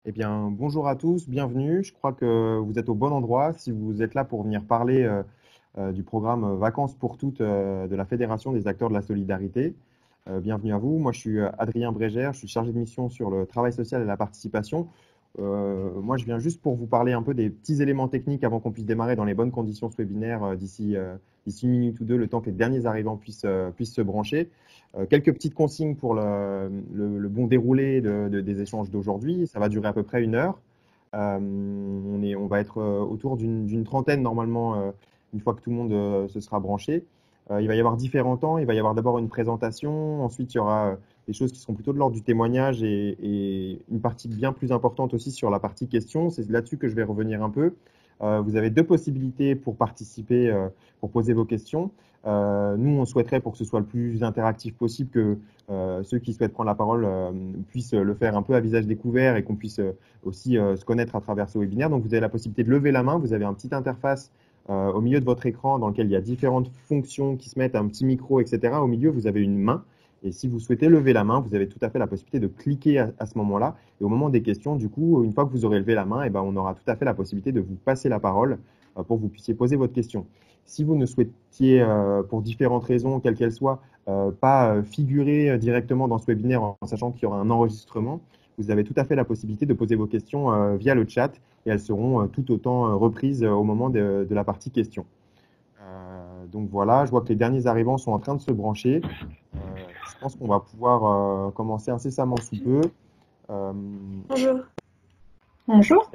Eh bien, bonjour à tous, bienvenue. Je crois que vous êtes au bon endroit si vous êtes là pour venir parler du programme Vacances pour toutes de la Fédération des acteurs de la solidarité. Bienvenue à vous. Moi, je suis Adrien Brégère, je suis chargé de mission sur le travail social et la participation. Moi, je viens juste pour vous parler un peu des petits éléments techniques avant qu'on puisse démarrer dans les bonnes conditions ce webinaire d'ici une minute ou deux, le temps que les derniers arrivants puissent se brancher. Quelques petites consignes pour le bon déroulé des échanges d'aujourd'hui. Ça va durer à peu près une heure. On va être autour d'une trentaine normalement, une fois que tout le monde se sera branché. Il va y avoir différents temps. Il va y avoir d'abord une présentation. Ensuite, il y aura des choses qui seront plutôt de l'ordre du témoignage et une partie bien plus importante aussi sur la partie questions. C'est là-dessus que je vais revenir un peu. Vous avez deux possibilités pour participer, pour poser vos questions. Nous, on souhaiterait pour que ce soit le plus interactif possible que ceux qui souhaitent prendre la parole puissent le faire un peu à visage découvert et qu'on puisse aussi se connaître à travers ce webinaire. Donc, vous avez la possibilité de lever la main. Vous avez un petit interface au milieu de votre écran dans lequel il y a différentes fonctions qui se mettent, un petit micro, etc. Au milieu, vous avez une main. Et si vous souhaitez lever la main, vous avez tout à fait la possibilité de cliquer à ce moment-là. Et au moment des questions, du coup, une fois que vous aurez levé la main, eh ben, on aura tout à fait la possibilité de vous passer la parole pour que vous puissiez poser votre question. Si vous ne souhaitiez, pour différentes raisons, quelles qu'elles soient, pas figurer directement dans ce webinaire en sachant qu'il y aura un enregistrement, vous avez tout à fait la possibilité de poser vos questions via le chat et elles seront tout autant reprises au moment de la partie questions. Donc voilà, je vois que les derniers arrivants sont en train de se brancher. Je pense qu'on va pouvoir commencer incessamment sous peu. Euh, Bonjour. Bonjour.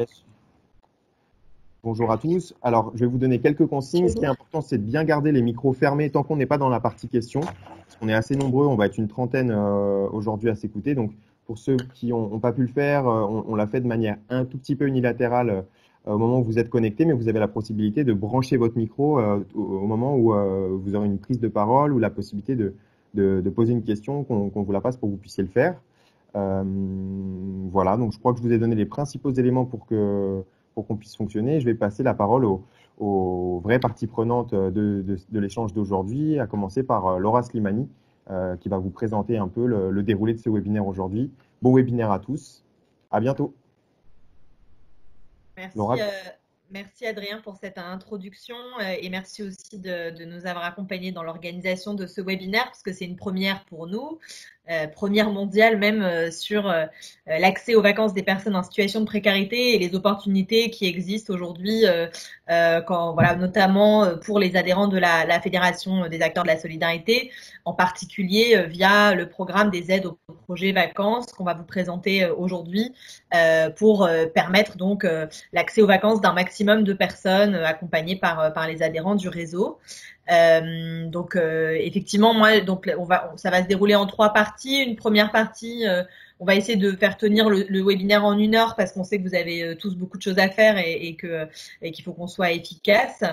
Bonjour à tous. Alors, je vais vous donner quelques consignes. Ce qui est important, c'est de bien garder les micros fermés tant qu'on n'est pas dans la partie questions. Parce qu'on est assez nombreux, on va être une trentaine aujourd'hui à s'écouter. Donc, pour ceux qui n'ont pas pu le faire, on l'a fait de manière un tout petit peu unilatérale au moment où vous êtes connecté, mais vous avez la possibilité de brancher votre micro au moment où vous aurez une prise de parole ou la possibilité de poser une question, qu'on vous la passe pour que vous puissiez le faire. Euh, voilà, donc je crois que je vous ai donné les principaux éléments pour qu'on puisse fonctionner. Je vais passer la parole aux vraies parties prenantes de l'échange d'aujourd'hui, à commencer par Laura Slimani, qui va vous présenter un peu le déroulé de ce webinaire aujourd'hui. Bon webinaire à tous. À bientôt. Merci, Laura. merci Adrien pour cette introduction et merci aussi de nous avoir accompagnés dans l'organisation de ce webinaire parce que c'est une première pour nous, première mondiale même sur l'accès aux vacances des personnes en situation de précarité et les opportunités qui existent aujourd'hui, voilà, notamment pour les adhérents de la Fédération des acteurs de la solidarité, en particulier via le programme des aides au projet vacances qu'on va vous présenter aujourd'hui pour permettre donc l'accès aux vacances d'un maximum de personnes accompagnées par les adhérents du réseau. Effectivement, moi, donc ça va se dérouler en trois parties. Une première partie, on va essayer de faire tenir le webinaire en une heure parce qu'on sait que vous avez tous beaucoup de choses à faire et qu'il faut qu'on soit efficace.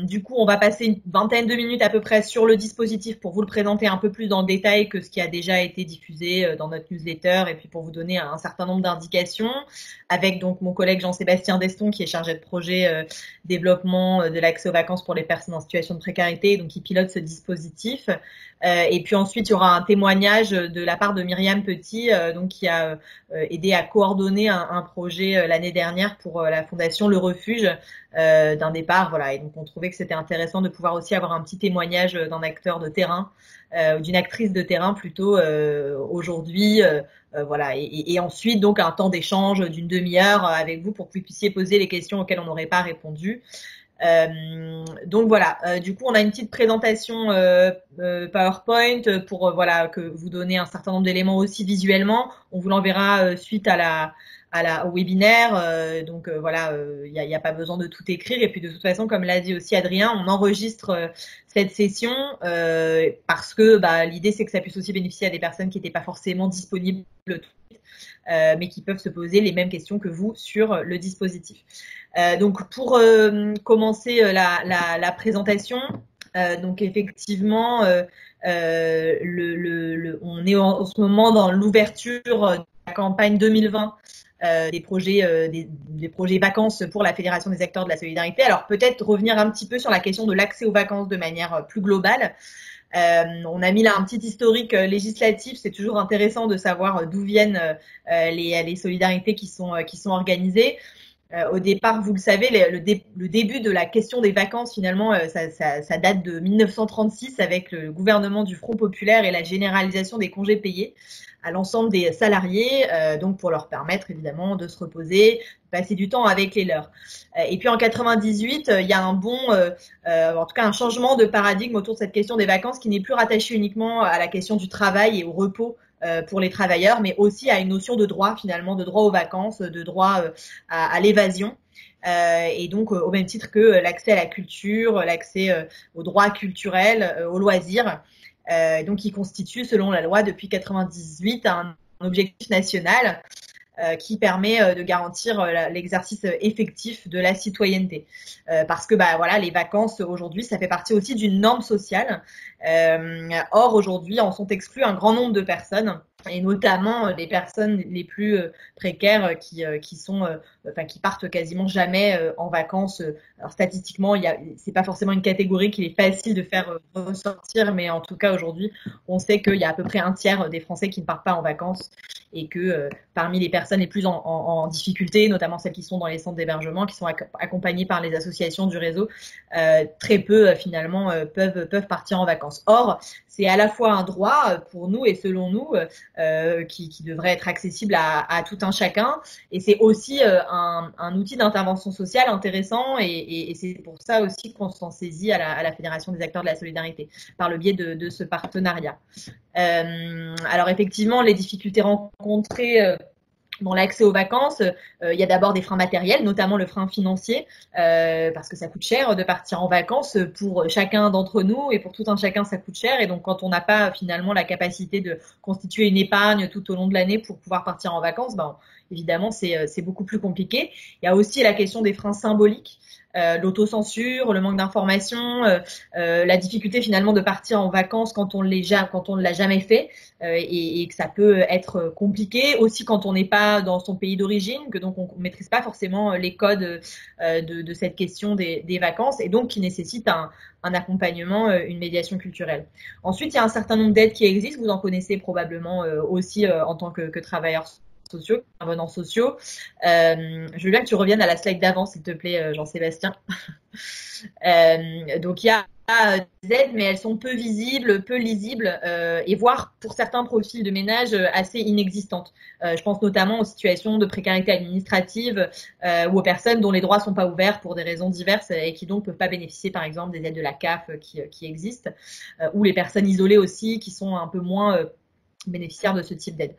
Du coup, on va passer une vingtaine de minutes à peu près sur le dispositif pour vous le présenter un peu plus dans le détail que ce qui a déjà été diffusé dans notre newsletter et puis pour vous donner un certain nombre d'indications avec donc mon collègue Jean-Sébastien Deston qui est chargé de projet développement de l'accès aux vacances pour les personnes en situation de précarité, donc qui pilote ce dispositif. Et puis ensuite, il y aura un témoignage de la part de Myriam Petit, donc qui a aidé à coordonner un projet l'année dernière pour la fondation Le Refuge d'un départ. Voilà. Et donc on trouvait que c'était intéressant de pouvoir aussi avoir un petit témoignage d'un acteur de terrain, d'une actrice de terrain plutôt aujourd'hui. Voilà. Et ensuite, donc, un temps d'échange d'une demi-heure avec vous pour que vous puissiez poser les questions auxquelles on n'aurait pas répondu. Donc voilà, du coup on a une petite présentation PowerPoint pour voilà que vous donner un certain nombre d'éléments aussi visuellement. On vous l'enverra suite au webinaire. Voilà, il y a pas besoin de tout écrire. Et puis de toute façon, comme l'a dit aussi Adrien, on enregistre cette session parce que l'idée c'est que ça puisse aussi bénéficier à des personnes qui n'étaient pas forcément disponibles tout de suite, mais qui peuvent se poser les mêmes questions que vous sur le dispositif. Donc pour commencer la présentation, donc effectivement, on est en ce moment dans l'ouverture de la campagne 2020 des projets vacances pour la Fédération des acteurs de la solidarité. Alors peut-être revenir un petit peu sur la question de l'accès aux vacances de manière plus globale. On a mis là un petit historique législatif. C'est toujours intéressant de savoir d'où viennent les solidarités qui sont organisées. Au départ, vous le savez, le début de la question des vacances, finalement, ça date de 1936 avec le gouvernement du Front populaire et la généralisation des congés payés à l'ensemble des salariés, donc pour leur permettre évidemment de se reposer, de passer du temps avec les leurs. Et puis en 98, il y a en tout cas un changement de paradigme autour de cette question des vacances qui n'est plus rattaché uniquement à la question du travail et au repos pour les travailleurs, mais aussi à une notion de droit finalement, de droit aux vacances, de droit à l'évasion. Et donc au même titre que l'accès à la culture, l'accès aux droits culturels, aux loisirs, donc qui constitue selon la loi depuis 98 un objectif national qui permet de garantir l'exercice effectif de la citoyenneté. Parce que voilà, les vacances aujourd'hui, ça fait partie aussi d'une norme sociale. Or aujourd'hui, en sont exclus un grand nombre de personnes, et notamment les personnes les plus précaires qui partent quasiment jamais en vacances. Alors statistiquement, c'est pas forcément une catégorie qu'il est facile de faire ressortir, mais en tout cas aujourd'hui, on sait qu'il y a à peu près un tiers des Français qui ne partent pas en vacances, et que parmi les personnes les plus en difficulté, notamment celles qui sont dans les centres d'hébergement, qui sont accompagnées par les associations du réseau, très peu finalement peuvent partir en vacances. Or, c'est à la fois un droit pour nous et selon nous qui devrait être accessible à tout un chacun, et c'est aussi un outil d'intervention sociale intéressant, et c'est pour ça aussi qu'on s'en saisit à la Fédération des acteurs de la solidarité par le biais de ce partenariat. Alors effectivement, les difficultés rencontrées dans l'accès aux vacances, il y a d'abord des freins matériels, notamment le frein financier, parce que ça coûte cher de partir en vacances pour chacun d'entre nous, et pour tout un chacun ça coûte cher, et donc quand on n'a pas finalement la capacité de constituer une épargne tout au long de l'année pour pouvoir partir en vacances, évidemment c'est beaucoup plus compliqué. Il y a aussi la question des freins symboliques, l'autocensure, le manque d'information, la difficulté finalement de partir en vacances quand on ne l'a jamais fait, et que ça peut être compliqué aussi quand on n'est pas dans son pays d'origine, que donc on ne maîtrise pas forcément les codes de cette question des vacances, et donc qui nécessite un accompagnement, une médiation culturelle. Ensuite, il y a un certain nombre d'aides qui existent, vous en connaissez probablement aussi en tant que travailleurs sociaux, intervenants sociaux. Je veux bien que tu reviennes à la slide d'avant, s'il te plaît, Jean-Sébastien. Donc il y a des aides, mais elles sont peu visibles, peu lisibles, et voire pour certains profils de ménage assez inexistantes. Je pense notamment aux situations de précarité administrative ou aux personnes dont les droits sont pas ouverts pour des raisons diverses et qui donc peuvent pas bénéficier par exemple des aides de la CAF qui existent, ou les personnes isolées aussi qui sont un peu moins bénéficiaires de ce type d'aide.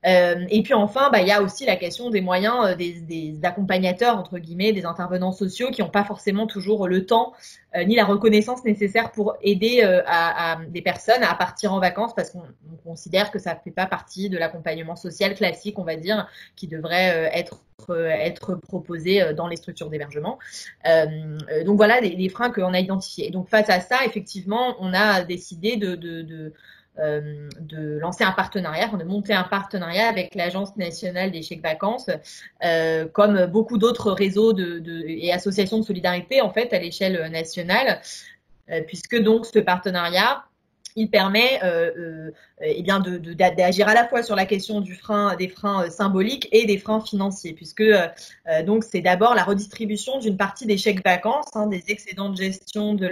Et puis enfin, il y a aussi la question des moyens des accompagnateurs, entre guillemets, des intervenants sociaux qui n'ont pas forcément toujours le temps ni la reconnaissance nécessaire pour aider à des personnes à partir en vacances, parce qu'on considère que ça ne fait pas partie de l'accompagnement social classique, on va dire, qui devrait être proposé dans les structures d'hébergement. Donc voilà les freins qu'on a identifiés. Et donc face à ça, effectivement, on a décidé de lancer un partenariat, de monter un partenariat avec l'Agence nationale des chèques vacances, comme beaucoup d'autres réseaux et associations de solidarité en fait à l'échelle nationale, puisque donc ce partenariat il permet d'agir à la fois sur la question des freins symboliques et des freins financiers, puisque donc c'est d'abord la redistribution d'une partie des chèques vacances, des excédents de gestion de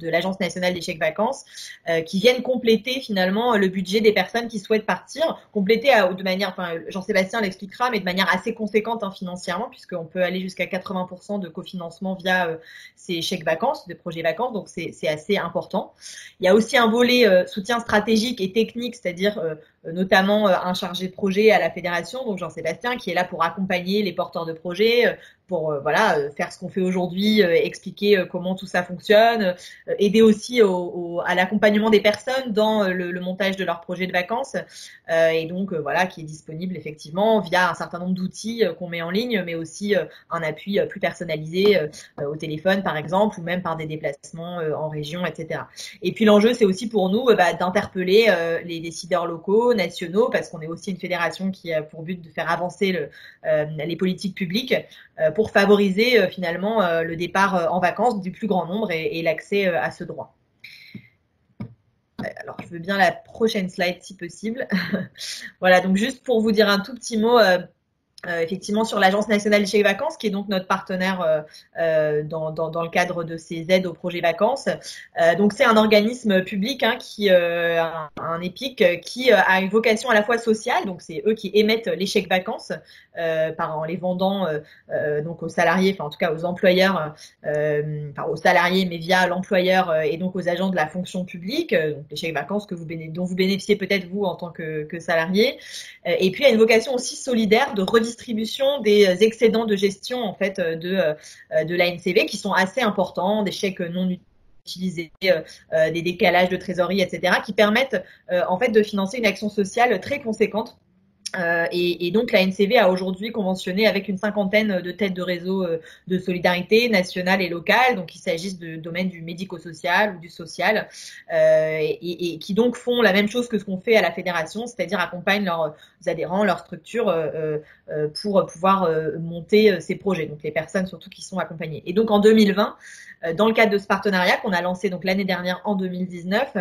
l'Agence nationale des chèques vacances, qui viennent compléter finalement le budget des personnes qui souhaitent partir, compléter de manière, Jean-Sébastien l'expliquera, mais de manière assez conséquente financièrement, puisqu'on peut aller jusqu'à 80% de cofinancement via ces chèques vacances, des projets vacances, donc c'est assez important. Il y a aussi un volet soutien stratégique et technique, c'est-à-dire notamment un chargé de projet à la fédération, donc Jean-Sébastien, qui est là pour accompagner les porteurs de projets, pour faire ce qu'on fait aujourd'hui, expliquer comment tout ça fonctionne, aider aussi à l'accompagnement des personnes dans le montage de leur projet de vacances, et donc qui est disponible effectivement via un certain nombre d'outils qu'on met en ligne, mais aussi un appui plus personnalisé au téléphone par exemple, ou même par des déplacements en région, etc. Et puis l'enjeu, c'est aussi pour nous d'interpeller les décideurs locaux, nationaux, parce qu'on est aussi une fédération qui a pour but de faire avancer les politiques publiques, pour favoriser finalement le départ en vacances du plus grand nombre et l'accès à ce droit. alors, je veux bien la prochaine slide si possible. Voilà, donc juste pour vous dire un tout petit mot, effectivement sur l'Agence nationale des chèques vacances, qui est donc notre partenaire dans le cadre de ces aides au projet vacances. Donc c'est un organisme public qui un EPIC qui a une vocation à la fois sociale, donc c'est eux qui émettent les chèques vacances en les vendant donc aux salariés, enfin en tout cas aux employeurs, enfin aux salariés, mais via l'employeur et donc aux agents de la fonction publique, donc les chèques vacances dont vous bénéficiez peut-être vous en tant que salarié. Et puis il y a une vocation aussi solidaire de redistribution des excédents de gestion en fait de l'ANCV qui sont assez importants, des chèques non utilisés, des décalages de trésorerie, etc., qui permettent en fait de financer une action sociale très conséquente. Et donc la NCV a aujourd'hui conventionné avec une cinquantaine de têtes de réseau de solidarité nationale et locale, donc il s'agisse de domaines du médico-social ou du social, et qui donc font la même chose que ce qu'on fait à la fédération, c'est-à-dire accompagnent leurs adhérents, leurs structures pour pouvoir monter ces projets, donc les personnes surtout qui sont accompagnées. Et donc en 2020, dans le cadre de ce partenariat qu'on a lancé donc l'année dernière en 2019,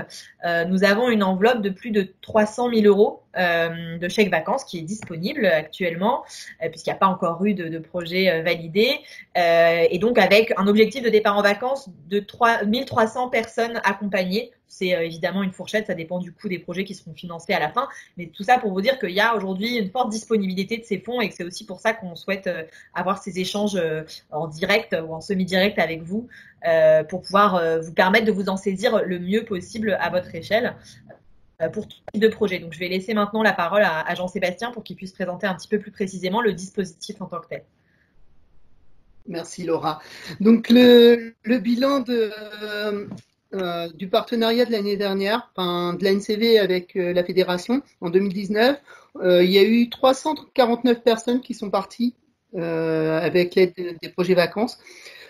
nous avons une enveloppe de plus de 300 000 euros de chèques vacances qui est disponible actuellement, puisqu'il n'y a pas encore eu de projet validé, et donc avec un objectif de départ en vacances de 1300 personnes accompagnées. C'est évidemment une fourchette, ça dépend du coût des projets qui seront financés à la fin, mais tout ça pour vous dire qu'il y a aujourd'hui une forte disponibilité de ces fonds et que c'est aussi pour ça qu'on souhaite avoir ces échanges en direct ou en semi-direct avec vous pour pouvoir vous permettre de vous en saisir le mieux possible à votre échelle pour tout type de projet. Donc je vais laisser maintenant la parole à Jean-Sébastien pour qu'il puisse présenter un petit peu plus précisément le dispositif en tant que tel. Merci Laura. Donc le bilan du partenariat de l'année dernière, de l'ANCV avec la fédération en 2019, il y a eu 349 personnes qui sont parties avec l'aide des projets vacances.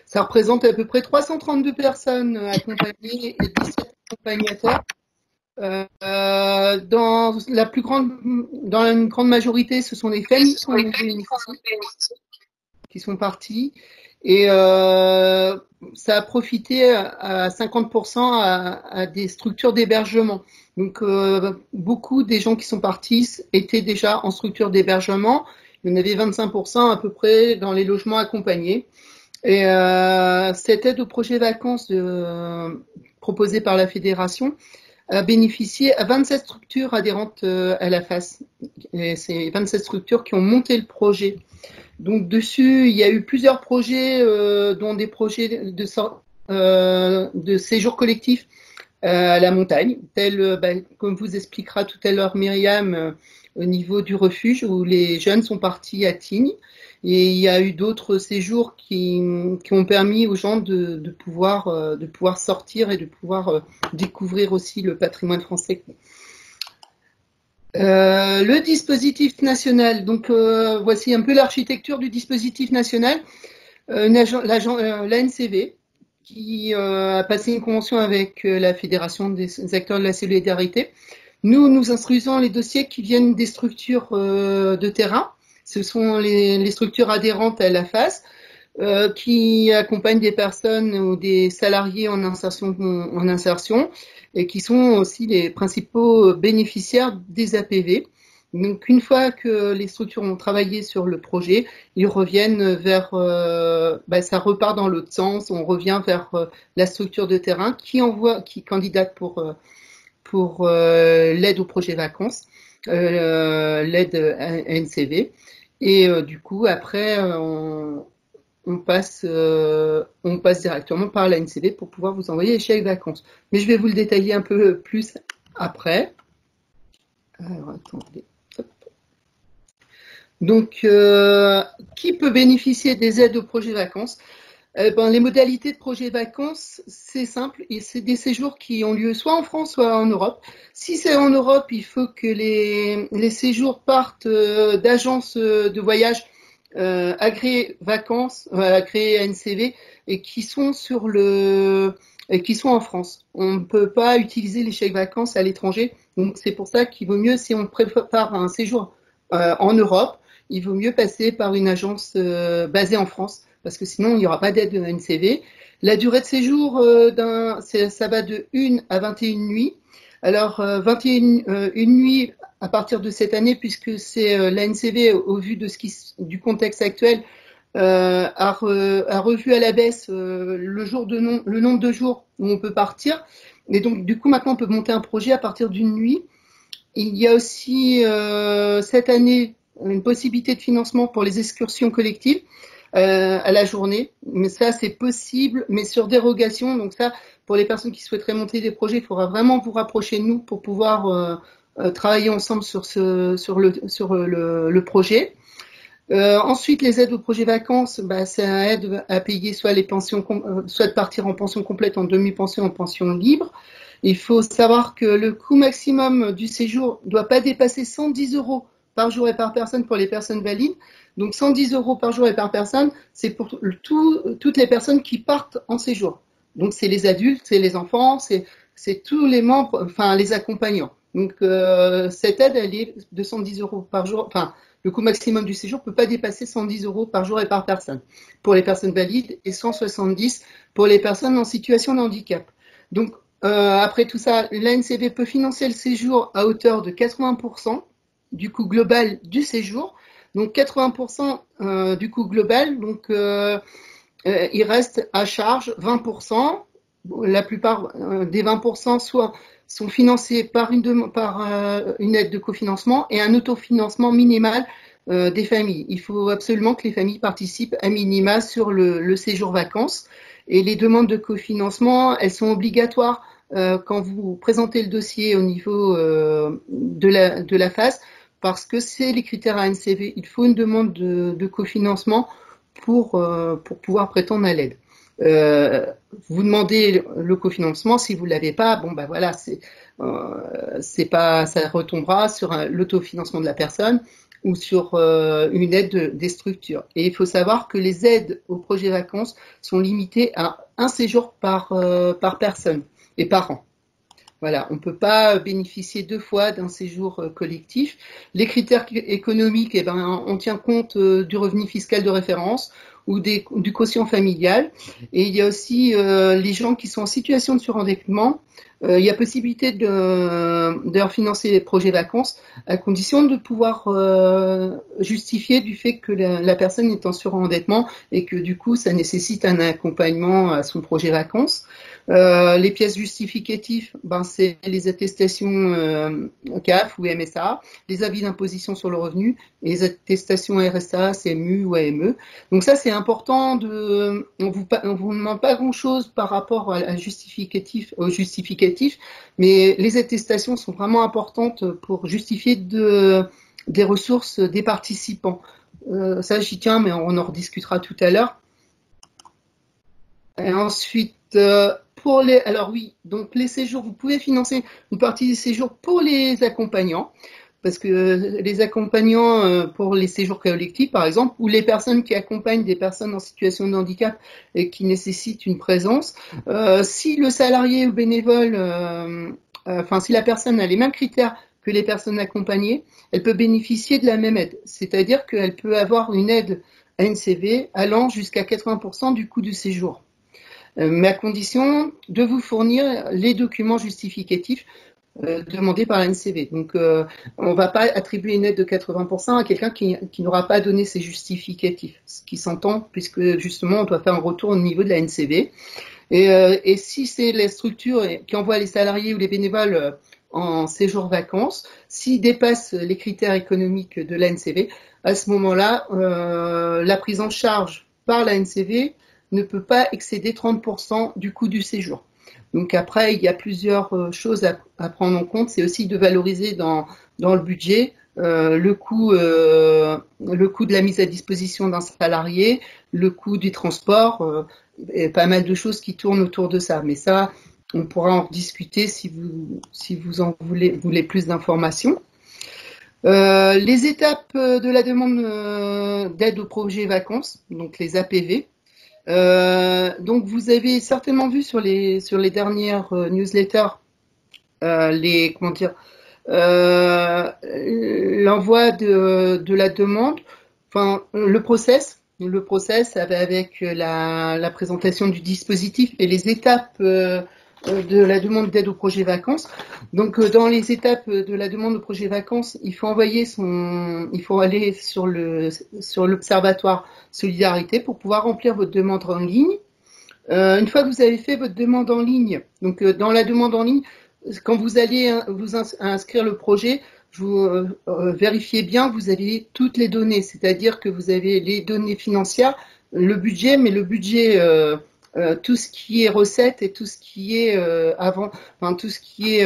Ça représente à peu près 332 personnes accompagnées et 17 accompagnateurs. Dans une grande majorité, ce sont les familles qui sont parties. Et ça a profité à 50% à des structures d'hébergement. Donc, beaucoup des gens qui sont partis étaient déjà en structure d'hébergement. Il y en avait 25% à peu près dans les logements accompagnés. Et cette aide au projet vacances proposée par la fédération a bénéficié à 27 structures adhérentes à la FAS. Et c'est 27 structures qui ont monté le projet. Donc dessus, il y a eu plusieurs projets, dont des projets de séjour collectif à la montagne, comme vous expliquera tout à l'heure Myriam, au niveau du refuge où les jeunes sont partis à Tignes. Et il y a eu d'autres séjours qui ont permis aux gens de pouvoir sortir et de pouvoir découvrir aussi le patrimoine français. Le dispositif national. Donc voici un peu l'architecture du dispositif national. L'ANCV qui a passé une convention avec la Fédération des acteurs de la solidarité. Nous instruisons les dossiers qui viennent des structures de terrain. Ce sont les structures adhérentes à la FAS qui accompagnent des personnes ou des salariés en insertion et qui sont aussi les principaux bénéficiaires des APV. Donc, une fois que les structures ont travaillé sur le projet, ils reviennent vers, ça repart dans l'autre sens. On revient vers la structure de terrain qui candidate pour l'aide au projet vacances, l'aide NCV. Et du coup, après, on passe directement par la NCV pour pouvoir vous envoyer les chèques vacances. Mais je vais vous le détailler un peu plus après. Alors, attendez. Hop. Donc, qui peut bénéficier des aides au projet vacances? Les modalités de projet vacances, c'est simple, et c'est des séjours qui ont lieu soit en France, soit en Europe. Si c'est en Europe, il faut que les séjours partent d'agences de voyage agréées vacances, agréées NCV, et qui sont qui sont en France. On ne peut pas utiliser les chèques vacances à l'étranger. Donc c'est pour ça qu'il vaut mieux, si on prépare un séjour en Europe, il vaut mieux passer par une agence basée en France, parce que sinon il n'y aura pas d'aide de la NCV. La durée de séjour ça va de 1 à 21 nuits, Alors, 21 une nuits à partir de cette année, puisque c'est l'ANCV, au vu de du contexte actuel, a revu à la baisse le nombre de jours où on peut partir. Et donc, du coup, maintenant, on peut monter un projet à partir d'une nuit. Il y a aussi cette année une possibilité de financement pour les excursions collectives à la journée. Mais ça, c'est possible, mais sur dérogation. Donc ça, pour les personnes qui souhaiteraient monter des projets, il faudra vraiment vous rapprocher de nous pour pouvoir travailler ensemble sur le projet. Ensuite, les aides au projet vacances, ça aide à payer soit les pensions, soit de partir en pension complète, en demi-pension, en pension libre. Il faut savoir que le coût maximum du séjour ne doit pas dépasser 110 € par jour et par personne pour les personnes valides. Donc 110 € par jour et par personne, c'est pour toutes les personnes qui partent en séjour. Donc c'est les adultes, c'est les enfants, c'est tous les membres, enfin les accompagnants. Donc cette aide, elle est de 110 € par jour. Enfin, le coût maximum du séjour ne peut pas dépasser 110 € par jour et par personne pour les personnes valides et 170 pour les personnes en situation de handicap. Donc après tout ça, l'ANCV peut financer le séjour à hauteur de 80% du coût global du séjour. Donc 80% du coût global, donc il reste à charge 20%. La plupart des 20% sont financés par une aide de cofinancement et un autofinancement minimal des familles. Il faut absolument que les familles participent à minima sur le séjour vacances. Et les demandes de cofinancement, elles sont obligatoires quand vous présentez le dossier au niveau de la FAS, parce que c'est les critères ANCV. Il faut une demande de cofinancement pour pouvoir prétendre à l'aide. Vous demandez le cofinancement, si vous l'avez pas, voilà, c'est pas, ça retombera sur l'autofinancement de la personne ou sur une aide des structures. Et il faut savoir que les aides au projet vacances sont limitées à un séjour par personne et par an. Voilà, on ne peut pas bénéficier 2 fois d'un séjour collectif. Les critères économiques, on tient compte du revenu fiscal de référence ou du quotient familial. Et il y a aussi les gens qui sont en situation de surendettement. Il y a possibilité de leur financer les projets vacances à condition de pouvoir justifier du fait que la personne est en surendettement et que du coup ça nécessite un accompagnement à son projet vacances. Les pièces justificatives, c'est les attestations CAF ou MSA, les avis d'imposition sur le revenu et les attestations RSA, CMU ou AME. Donc ça c'est important on vous demande pas grand chose par rapport au justificatif, mais les attestations sont vraiment importantes pour justifier des ressources des participants. Ça j'y tiens, mais on en rediscutera tout à l'heure. Et ensuite, donc les séjours, vous pouvez financer une partie des séjours pour les accompagnants, parce que les accompagnants pour les séjours collectifs, par exemple, ou les personnes qui accompagnent des personnes en situation de handicap et qui nécessitent une présence, si le salarié ou bénévole, si la personne a les mêmes critères que les personnes accompagnées, elle peut bénéficier de la même aide. C'est-à-dire qu'elle peut avoir une aide ANCV allant jusqu'à 80% du coût du séjour. Mais à condition de vous fournir les documents justificatifs demandés par l'ANCV. Donc, on ne va pas attribuer une aide de 80% à quelqu'un qui n'aura pas donné ses justificatifs, ce qui s'entend puisque justement on doit faire un retour au niveau de la ANCV. Et si c'est la structure qui envoie les salariés ou les bénévoles en séjour vacances, s'ils dépassent les critères économiques de l'ANCV, à ce moment-là, la prise en charge par l'ANCV ne peut pas excéder 30% du coût du séjour. Donc après, il y a plusieurs choses à prendre en compte. C'est aussi de valoriser dans le budget le coût de la mise à disposition d'un salarié, le coût du transport, et pas mal de choses qui tournent autour de ça. Mais ça, on pourra en discuter si vous en voulez plus d'informations. Les étapes de la demande d'aide au projet vacances, donc les APV. Donc vous avez certainement vu sur les dernières newsletters l'envoi de la demande, le process avec la présentation du dispositif et les étapes de la demande d'aide au projet vacances. Donc, dans les étapes de la demande au projet vacances, il faut aller sur l'observatoire Solidarité pour pouvoir remplir votre demande en ligne. Une fois que vous avez fait votre demande en ligne, donc dans la demande en ligne, quand vous allez vous inscrire le projet, vous vérifiez bien que vous avez toutes les données, c'est-à-dire que vous avez les données financières, le budget, mais le budget, tout ce qui est recettes et tout ce qui est tout ce qui est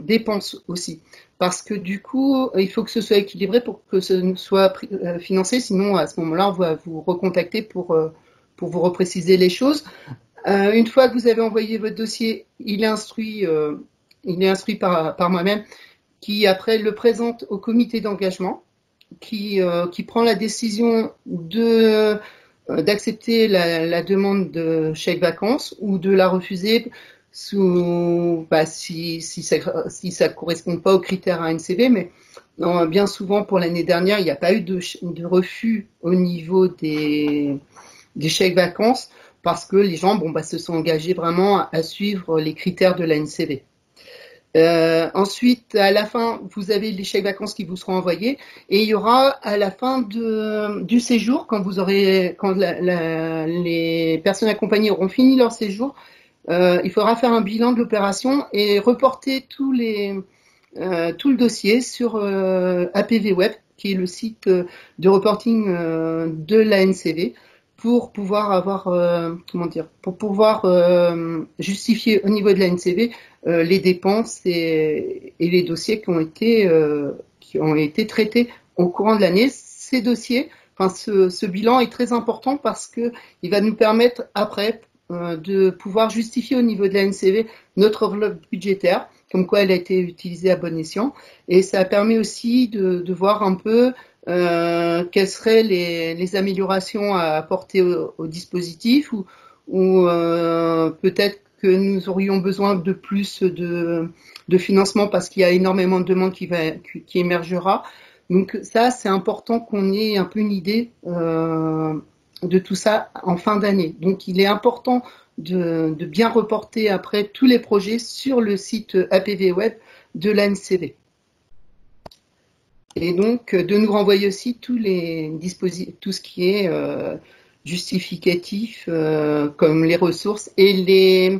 dépenses aussi. Parce que du coup, il faut que ce soit équilibré pour que ce soit financé, sinon à ce moment-là, on va vous recontacter pour vous repréciser les choses. Une fois que vous avez envoyé votre dossier, il est instruit par moi-même, qui après le présente au comité d'engagement, qui prend la décision d'accepter la demande de chèque vacances ou de la refuser si ça correspond pas aux critères ANCV, mais non, bien souvent pour l'année dernière, il n'y a pas eu de refus au niveau des chèques vacances parce que les gens se sont engagés vraiment à suivre les critères de l'ANCV. Ensuite, à la fin, vous avez les chèques vacances qui vous seront envoyés et il y aura à la fin du séjour, quand les personnes accompagnées auront fini leur séjour, il faudra faire un bilan de l'opération et reporter tout le dossier sur APV Web, qui est le site de reporting de l'ANCV, pour pouvoir justifier au niveau de l'ANCV les dépenses et les dossiers qui ont été traités au courant de l'année. Ces dossiers, ce bilan est très important parce que il va nous permettre après de pouvoir justifier au niveau de l'ANCV notre enveloppe budgétaire, comme quoi elle a été utilisée à bon escient, et ça permet aussi de voir un peu quelles seraient les améliorations à apporter au dispositif ou peut-être que nous aurions besoin de plus de financement parce qu'il y a énormément de demandes qui émergera. Donc ça, c'est important qu'on ait un peu une idée de tout ça en fin d'année. Donc il est important de bien reporter après tous les projets sur le site APV Web de l'ANCV. Et donc de nous renvoyer aussi tout ce qui est justificatif, comme les ressources et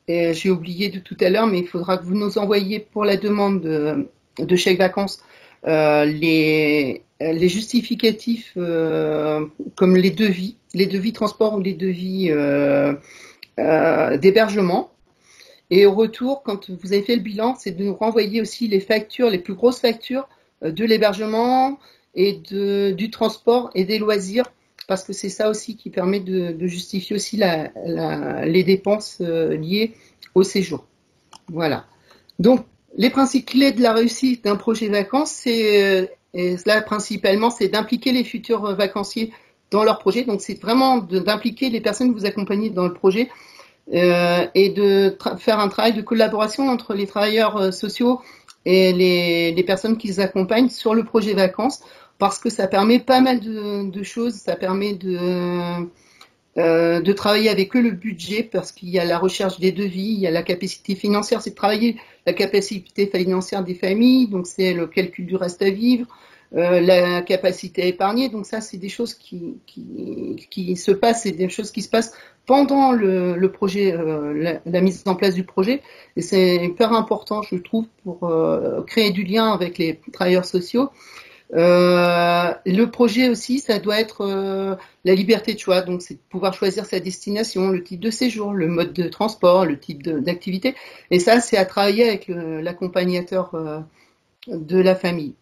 j'ai oublié de tout à l'heure, mais il faudra que vous nous envoyiez pour la demande de chèque vacances les justificatifs comme les devis transport ou les devis d'hébergement. Et au retour, quand vous avez fait le bilan, c'est de nous renvoyer aussi les factures, les plus grosses factures de l'hébergement et du transport et des loisirs, parce que c'est ça aussi qui permet de justifier aussi les dépenses liées au séjour. Voilà. Donc, les principes clés de la réussite d'un projet vacances, et cela principalement, c'est d'impliquer les futurs vacanciers dans leur projet. Donc, c'est vraiment d'impliquer les personnes que vous accompagnez dans le projet et de faire un travail de collaboration entre les travailleurs sociaux et les personnes qui les accompagnent sur le projet vacances, parce que ça permet pas mal de choses. Ça permet de travailler avec eux le budget, parce qu'il y a la recherche des devis, il y a la capacité financière, c'est de travailler la capacité financière des familles, donc c'est le calcul du reste à vivre, la capacité à épargner. Donc ça, c'est des choses qui se passent, c'est des choses qui se passent pendant le projet, la mise en place du projet, et c'est hyper important, je trouve, pour créer du lien avec les travailleurs sociaux. Le projet aussi, ça doit être la liberté de choix, donc c'est de pouvoir choisir sa destination, le type de séjour, le mode de transport, le type d'activité, et ça, c'est à travailler avec l'accompagnateur de la famille.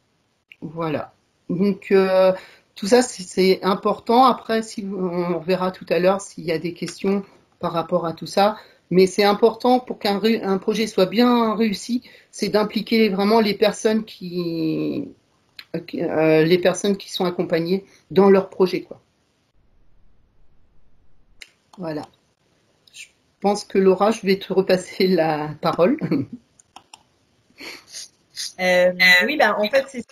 Voilà. Donc tout ça, c'est important. Après, on verra tout à l'heure s'il y a des questions par rapport à tout ça. Mais c'est important pour qu'un projet soit bien réussi, c'est d'impliquer vraiment les personnes qui sont accompagnées dans leur projet, quoi. Voilà. Je pense que Laura, je vais te repasser la parole. Oui, en fait,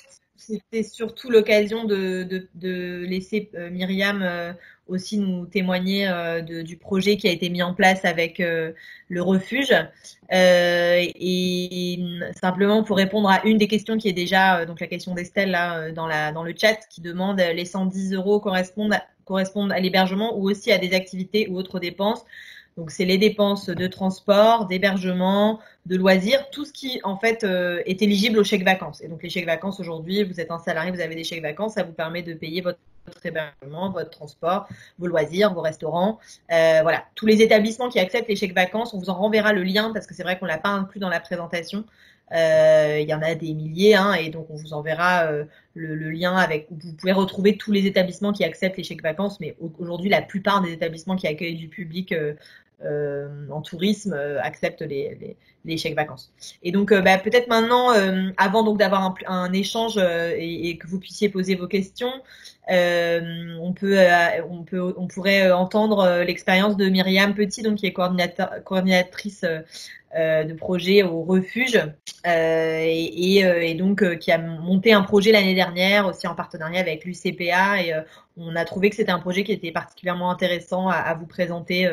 c'était surtout l'occasion de laisser Myriam aussi nous témoigner du projet qui a été mis en place avec le refuge. Et simplement pour répondre à une des questions qui est déjà, donc la question d'Estelle là, dans le chat, qui demande les 110 € correspondent à l'hébergement ou aussi à des activités ou autres dépenses. Donc, c'est les dépenses de transport, d'hébergement, de loisirs, tout ce qui, en fait, est éligible aux chèques vacances. Et donc, les chèques vacances, aujourd'hui, vous êtes un salarié, vous avez des chèques vacances, ça vous permet de payer votre hébergement, votre transport, vos loisirs, vos restaurants. Voilà, tous les établissements qui acceptent les chèques vacances, on vous en renverra le lien parce que c'est vrai qu'on l'a pas inclus dans la présentation. Il y en a des milliers, hein, et donc on vous enverra le lien avec où vous pouvez retrouver tous les établissements qui acceptent les chèques vacances. Mais aujourd'hui, la plupart des établissements qui accueillent du public en tourisme acceptent les chèques vacances. Et donc peut-être maintenant, avant donc d'avoir un échange et que vous puissiez poser vos questions, on pourrait entendre l'expérience de Myriam Petit, donc qui est coordinatrice de projet au refuge et donc qui a monté un projet l'année dernière aussi en partenariat avec l'UCPA et on a trouvé que c'était un projet qui était particulièrement intéressant à vous présenter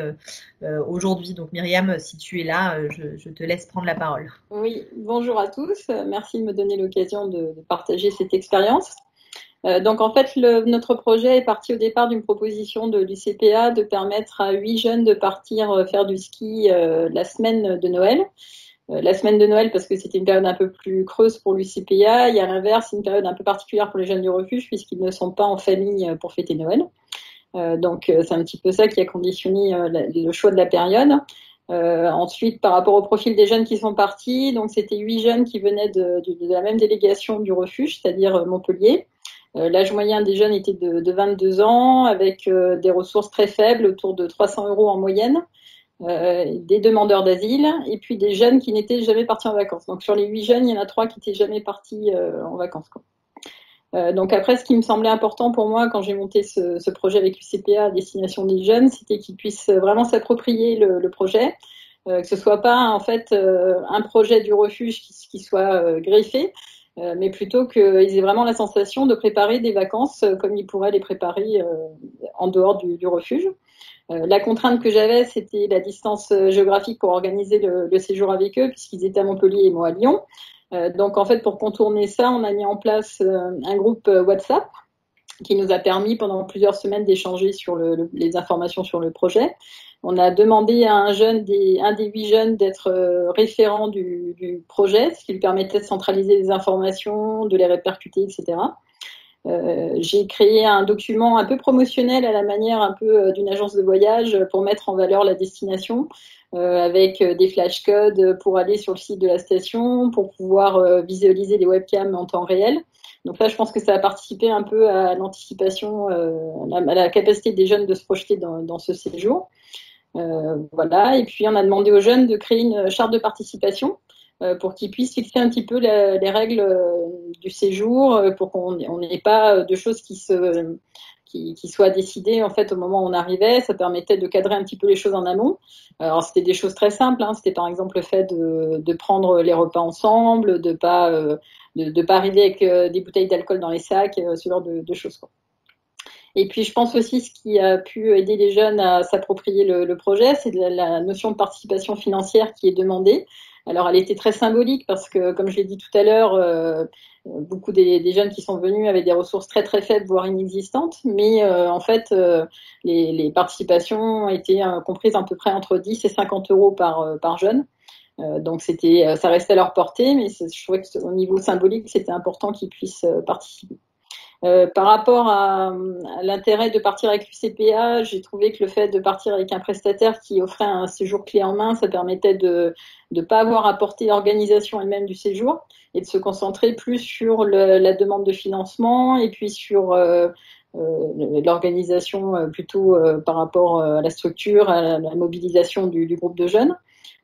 aujourd'hui. Donc Myriam, si tu es là, je te laisse prendre la parole. Oui, bonjour à tous. Merci de me donner l'occasion de partager cette expérience. Donc en fait, notre projet est parti au départ d'une proposition de l'UCPA de permettre à 8 jeunes de partir faire du ski la semaine de Noël. La semaine de Noël parce que c'était une période un peu plus creuse pour l'UCPA et à l'inverse, c'est une période un peu particulière pour les jeunes du refuge puisqu'ils ne sont pas en famille pour fêter Noël. Donc c'est un petit peu ça qui a conditionné le choix de la période. Ensuite, par rapport au profil des jeunes qui sont partis, donc c'était 8 jeunes qui venaient de la même délégation du refuge, c'est-à-dire Montpellier. L'âge moyen des jeunes était de 22 ans, avec des ressources très faibles, autour de 300 € en moyenne, des demandeurs d'asile, et puis des jeunes qui n'étaient jamais partis en vacances. Donc sur les 8 jeunes, il y en a 3 qui n'étaient jamais partis en vacances, quoi. Donc après, ce qui me semblait important pour moi quand j'ai monté ce projet avec l'UCPA à destination des jeunes, c'était qu'ils puissent vraiment s'approprier le projet, que ce soit pas en fait un projet du refuge qui soit greffé, mais plutôt qu'ils aient vraiment la sensation de préparer des vacances comme ils pourraient les préparer en dehors du refuge. La contrainte que j'avais, c'était la distance géographique pour organiser le séjour avec eux, puisqu'ils étaient à Montpellier et moi à Lyon. Donc en fait, pour contourner ça, on a mis en place un groupe WhatsApp qui nous a permis pendant plusieurs semaines d'échanger sur les informations sur le projet. On a demandé à un des 8 jeunes d'être référent du projet, ce qui lui permettait de centraliser les informations, de les répercuter, etc. J'ai créé un document un peu promotionnel à la manière un peu d'une agence de voyage pour mettre en valeur la destination, avec des flashcodes pour aller sur le site de la station, pour pouvoir visualiser les webcams en temps réel. Donc là, je pense que ça a participé un peu à l'anticipation, à la capacité des jeunes de se projeter dans ce séjour. Voilà. Et puis, on a demandé aux jeunes de créer une charte de participation pour qu'ils puissent fixer un petit peu les règles du séjour, pour qu'on n'ait pas de choses qui soient décidées en fait au moment où on arrivait. Ça permettait de cadrer un petit peu les choses en amont. Alors c'était des choses très simples, hein. C'était par exemple le fait de prendre les repas ensemble, de pas arriver avec des bouteilles d'alcool dans les sacs, ce genre de choses, quoi. Et puis je pense aussi ce qui a pu aider les jeunes à s'approprier le projet, c'est la notion de participation financière qui est demandée. Alors elle était très symbolique parce que, comme je l'ai dit tout à l'heure, beaucoup des jeunes qui sont venus avaient des ressources très très faibles, voire inexistantes, mais en fait les participations étaient comprises à peu près entre 10 et 50 € par jeune. Donc ça restait à leur portée, mais je trouvais qu'au niveau symbolique, c'était important qu'ils puissent participer. Par rapport à l'intérêt de partir avec l'UCPA, j'ai trouvé que le fait de partir avec un prestataire qui offrait un séjour clé en main, ça permettait de ne pas avoir à porter l'organisation elle-même du séjour et de se concentrer plus sur la demande de financement et puis sur l'organisation plutôt par rapport à la structure, à la mobilisation du groupe de jeunes.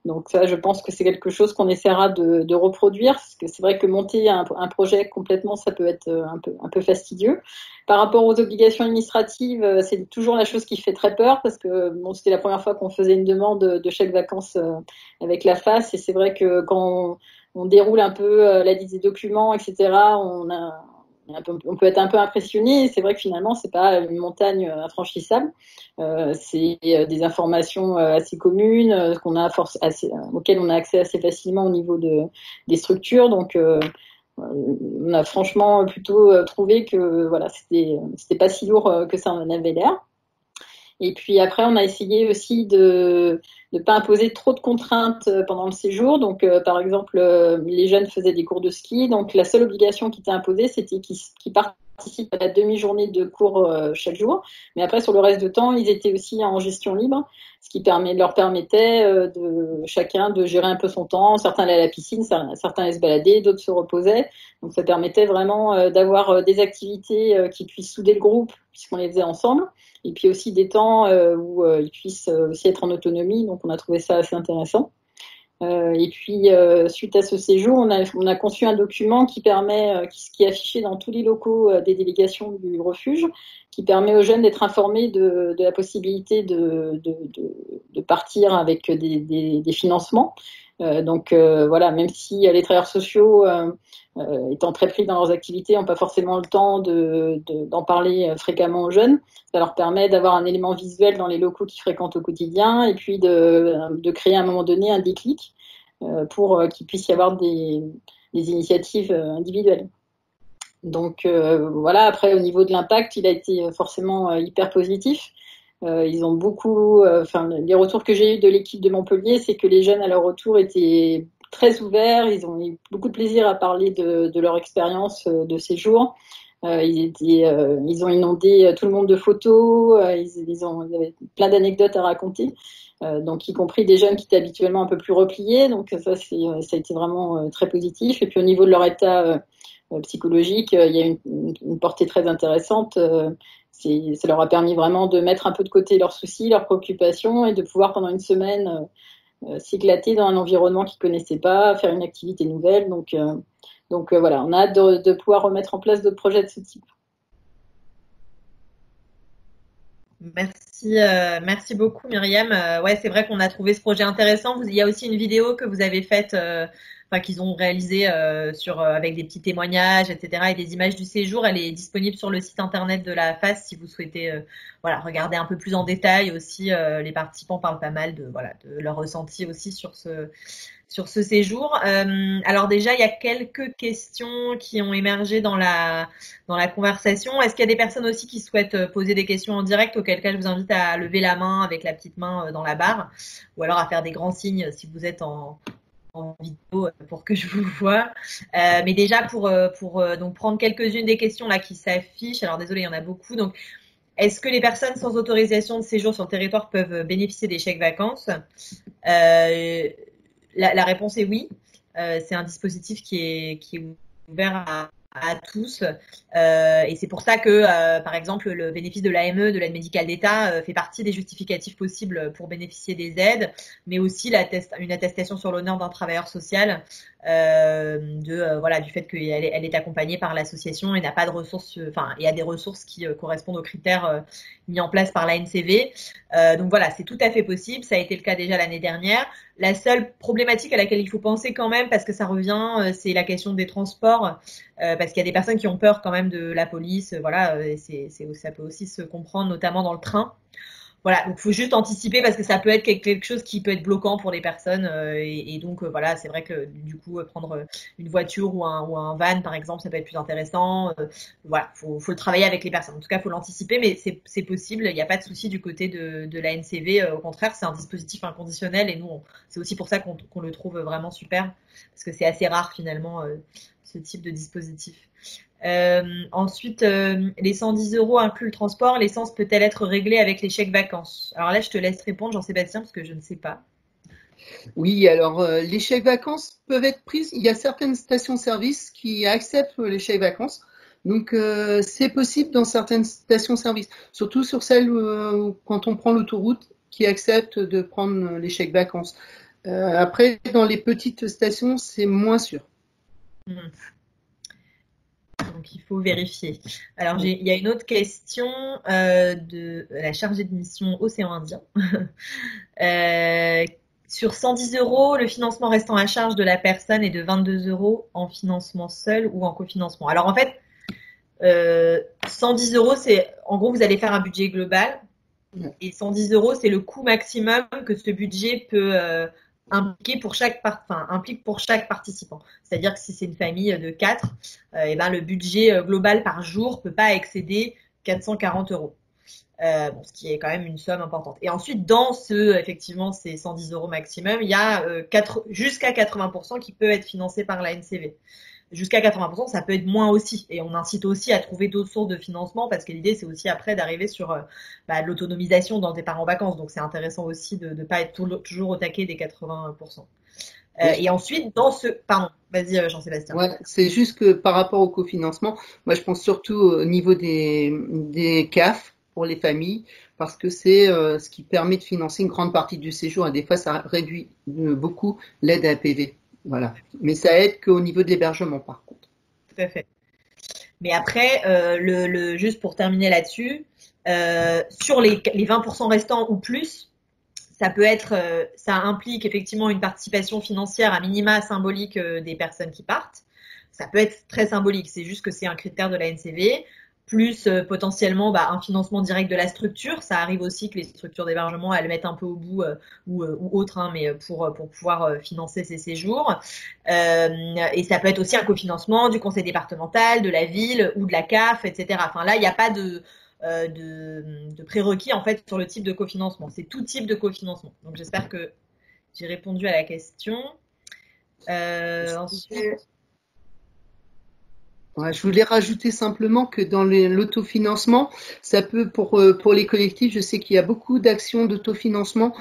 Donc ça, je pense que c'est quelque chose qu'on essaiera de reproduire, parce que c'est vrai que monter un projet complètement, ça peut être un peu fastidieux. Par rapport aux obligations administratives, c'est toujours la chose qui fait très peur, parce que bon, c'était la première fois qu'on faisait une demande de chèque vacances avec la FAS, et c'est vrai que quand on déroule un peu la liste des documents, etc., on peut être un peu impressionné. C'est vrai que finalement, c'est pas une montagne infranchissable. C'est des informations assez communes auxquelles on a accès assez facilement au niveau des structures. Donc, on a franchement plutôt trouvé que voilà, c'était pas si lourd que ça en avait l'air. Et puis après, on a essayé aussi de ne pas imposer trop de contraintes pendant le séjour. Donc, par exemple, les jeunes faisaient des cours de ski. Donc, la seule obligation qui était imposée, c'était qu'ils participent à la demi-journée de cours chaque jour. Mais après, sur le reste de temps, ils étaient aussi en gestion libre, ce qui leur permettait de chacun de gérer un peu son temps. Certains allaient à la piscine, certains allaient se balader, d'autres se reposaient. Donc, ça permettait vraiment d'avoir des activités qui puissent souder le groupe, puisqu'on les faisait ensemble. Et puis aussi des temps où ils puissent aussi être en autonomie. Donc, on a trouvé ça assez intéressant. Et puis, suite à ce séjour, on a conçu un document qui est affiché dans tous les locaux des délégations du refuge, qui permet aux jeunes d'être informés de la possibilité de partir avec des financements. Donc, voilà, même si les travailleurs sociaux, étant très pris dans leurs activités, n'ont pas forcément le temps d'en parler fréquemment aux jeunes, ça leur permet d'avoir un élément visuel dans les locaux qu'ils fréquentent au quotidien et puis de créer à un moment donné un déclic pour qu'il puisse y avoir des initiatives individuelles. Donc voilà, après au niveau de l'impact, il a été forcément hyper positif. Ils ont beaucoup, les retours que j'ai eus de l'équipe de Montpellier, c'est que les jeunes à leur retour étaient très ouverts, ils ont eu beaucoup de plaisir à parler de leur expérience de séjour. Ils ont inondé tout le monde de photos, ils avaient plein d'anecdotes à raconter, donc y compris des jeunes qui étaient habituellement un peu plus repliés, donc ça a été vraiment très positif. Et puis au niveau de leur état psychologique, il y a une portée très intéressante. Ça leur a permis vraiment de mettre un peu de côté leurs soucis, leurs préoccupations et de pouvoir pendant une semaine s'éclater dans un environnement qu'ils connaissaient pas, faire une activité nouvelle. Donc voilà, on a hâte de pouvoir remettre en place d'autres projets de ce type. Merci beaucoup Myriam. Ouais, c'est vrai qu'on a trouvé ce projet intéressant. Il y a aussi une vidéo que vous avez faite, qu'ils ont réalisée avec des petits témoignages, etc. et des images du séjour. Elle est disponible sur le site internet de la FAS si vous souhaitez regarder un peu plus en détail aussi. Les participants parlent pas mal de leur ressenti aussi sur ce séjour. Alors déjà, il y a quelques questions qui ont émergé dans la conversation. Est-ce qu'il y a des personnes aussi qui souhaitent poser des questions en direct, auquel cas je vous invite à lever la main avec la petite main dans la barre, ou alors à faire des grands signes si vous êtes en vidéo pour que je vous vois. Mais déjà pour donc prendre quelques-unes des questions là qui s'affichent. Alors désolé, il y en a beaucoup. Donc est-ce que les personnes sans autorisation de séjour sur le territoire peuvent bénéficier des chèques vacances? La réponse est oui. C'est un dispositif qui est ouvert à tous. Et c'est pour ça que, par exemple, le bénéfice de l'AME, de l'aide médicale d'État, fait partie des justificatifs possibles pour bénéficier des aides, mais aussi une attestation sur l'honneur d'un travailleur social du fait qu'elle est accompagnée par l'association et n'a pas de ressources, et a des ressources qui correspondent aux critères mis en place par l'ANCV. Donc voilà, c'est tout à fait possible. Ça a été le cas déjà l'année dernière. La seule problématique à laquelle il faut penser quand même, parce que ça revient, c'est la question des transports, parce qu'il y a des personnes qui ont peur quand même de la police, ça peut aussi se comprendre, notamment dans le train. Voilà, donc il faut juste anticiper parce que ça peut être quelque chose qui peut être bloquant pour les personnes et donc c'est vrai que du coup prendre une voiture ou un van par exemple, ça peut être plus intéressant. Faut le travailler avec les personnes. En tout cas, faut l'anticiper, mais c'est possible. Il n'y a pas de souci du côté de la NCV. Au contraire, c'est un dispositif inconditionnel et nous, c'est aussi pour ça qu'on le trouve vraiment super parce que c'est assez rare finalement ce type de dispositif. Ensuite, les 110 € incluent le transport. L'essence peut-elle être réglée avec les chèques vacances? Alors là, je te laisse répondre, Jean-Sébastien, parce que je ne sais pas. Oui, alors les chèques vacances peuvent être prises. Il y a certaines stations-service qui acceptent les chèques vacances. Donc, c'est possible dans certaines stations-service, surtout sur celles quand on prend l'autoroute qui acceptent de prendre les chèques vacances. Après, dans les petites stations, c'est moins sûr. Donc, il faut vérifier. Alors, il y a une autre question de la chargée de mission Océan Indien. Sur 110 €, le financement restant à charge de la personne est de 22 € en financement seul ou en cofinancement. Alors, en fait, 110 €, c'est en gros vous allez faire un budget global et 110 € c'est le coût maximum que ce budget peut implique pour chaque participant. C'est-à-dire que si c'est une famille de 4, et ben le budget global par jour peut pas excéder 440 €. Ce qui est quand même une somme importante. Et ensuite, dans effectivement, ces 110 € maximum, il y a jusqu'à 80% qui peut être financé par la NCV. Jusqu'à 80%, ça peut être moins aussi. Et on incite aussi à trouver d'autres sources de financement parce que l'idée, c'est aussi après d'arriver sur l'autonomisation dans le départ en vacances. Donc, c'est intéressant aussi de ne pas être toujours au taquet des 80%. Et ensuite, pardon, vas-y Jean-Sébastien. Ouais, c'est juste que par rapport au cofinancement, moi je pense surtout au niveau des CAF pour les familles, parce que c'est ce qui permet de financer une grande partie du séjour et des fois ça réduit beaucoup l'aide à APV. Voilà. Mais ça aide qu'au niveau de l'hébergement par contre. Tout à fait. Mais après, juste pour terminer là-dessus, sur les 20% restants ou plus, ça implique effectivement une participation financière à minima symbolique des personnes qui partent. Ça peut être très symbolique, c'est juste que c'est un critère de la NCV, plus potentiellement un financement direct de la structure. Ça arrive aussi que les structures d'hébergement elles mettent un peu au bout ou autre, mais pour pouvoir financer ces séjours. Et ça peut être aussi un cofinancement du conseil départemental, de la ville ou de la CAF, etc. Enfin là, il n'y a pas de prérequis en fait sur le type de cofinancement. C'est tout type de cofinancement. Donc j'espère que j'ai répondu à la question. Ensuite. Ouais, je voulais rajouter simplement que dans l'autofinancement, ça peut pour les collectifs, je sais qu'il y a beaucoup d'actions d'autofinancement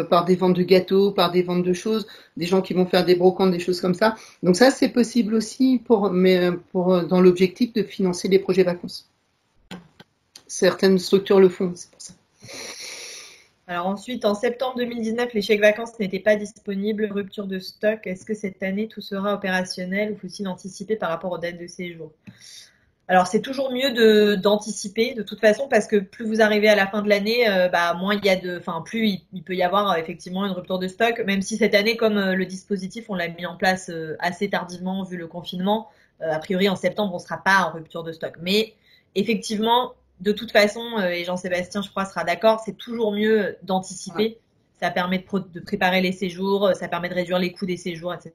par des ventes de gâteaux, par des ventes de choses, des gens qui vont faire des brocantes, des choses comme ça. Donc ça, c'est possible aussi dans l'objectif de financer les projets vacances. Certaines structures le font, c'est pour ça. Alors ensuite, en septembre 2019, les chèques vacances n'étaient pas disponibles, rupture de stock. Est-ce que cette année, tout sera opérationnel ou faut-il anticiper par rapport aux dates de séjour? Alors c'est toujours mieux d'anticiper de toute façon parce que plus vous arrivez à la fin de l'année, moins plus il peut y avoir effectivement une rupture de stock. Même si cette année, comme le dispositif, on l'a mis en place assez tardivement vu le confinement, a priori en septembre on ne sera pas en rupture de stock. Mais effectivement, de toute façon, et Jean-Sébastien, je crois, sera d'accord, c'est toujours mieux d'anticiper. Ouais. Ça permet de préparer les séjours, ça permet de réduire les coûts des séjours, etc.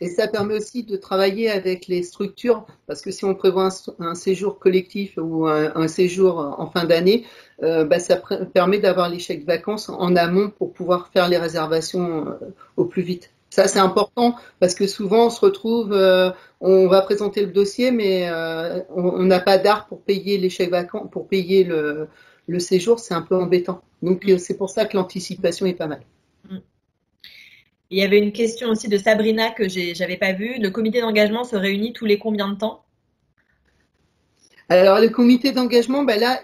Et ça permet aussi de travailler avec les structures, parce que si on prévoit un séjour collectif ou un séjour en fin d'année, ça permet d'avoir les chèques vacances en amont pour pouvoir faire les réservations au plus vite. Ça, c'est important parce que souvent, on se retrouve, on va présenter le dossier, mais on n'a pas d'art pour payer les chèques vacances, pour payer le séjour, c'est un peu embêtant. Donc, c'est pour ça que l'anticipation est pas mal. Il y avait une question aussi de Sabrina que j'avais pas vue. Le comité d'engagement se réunit tous les combien de temps? Alors, le comité d'engagement, là,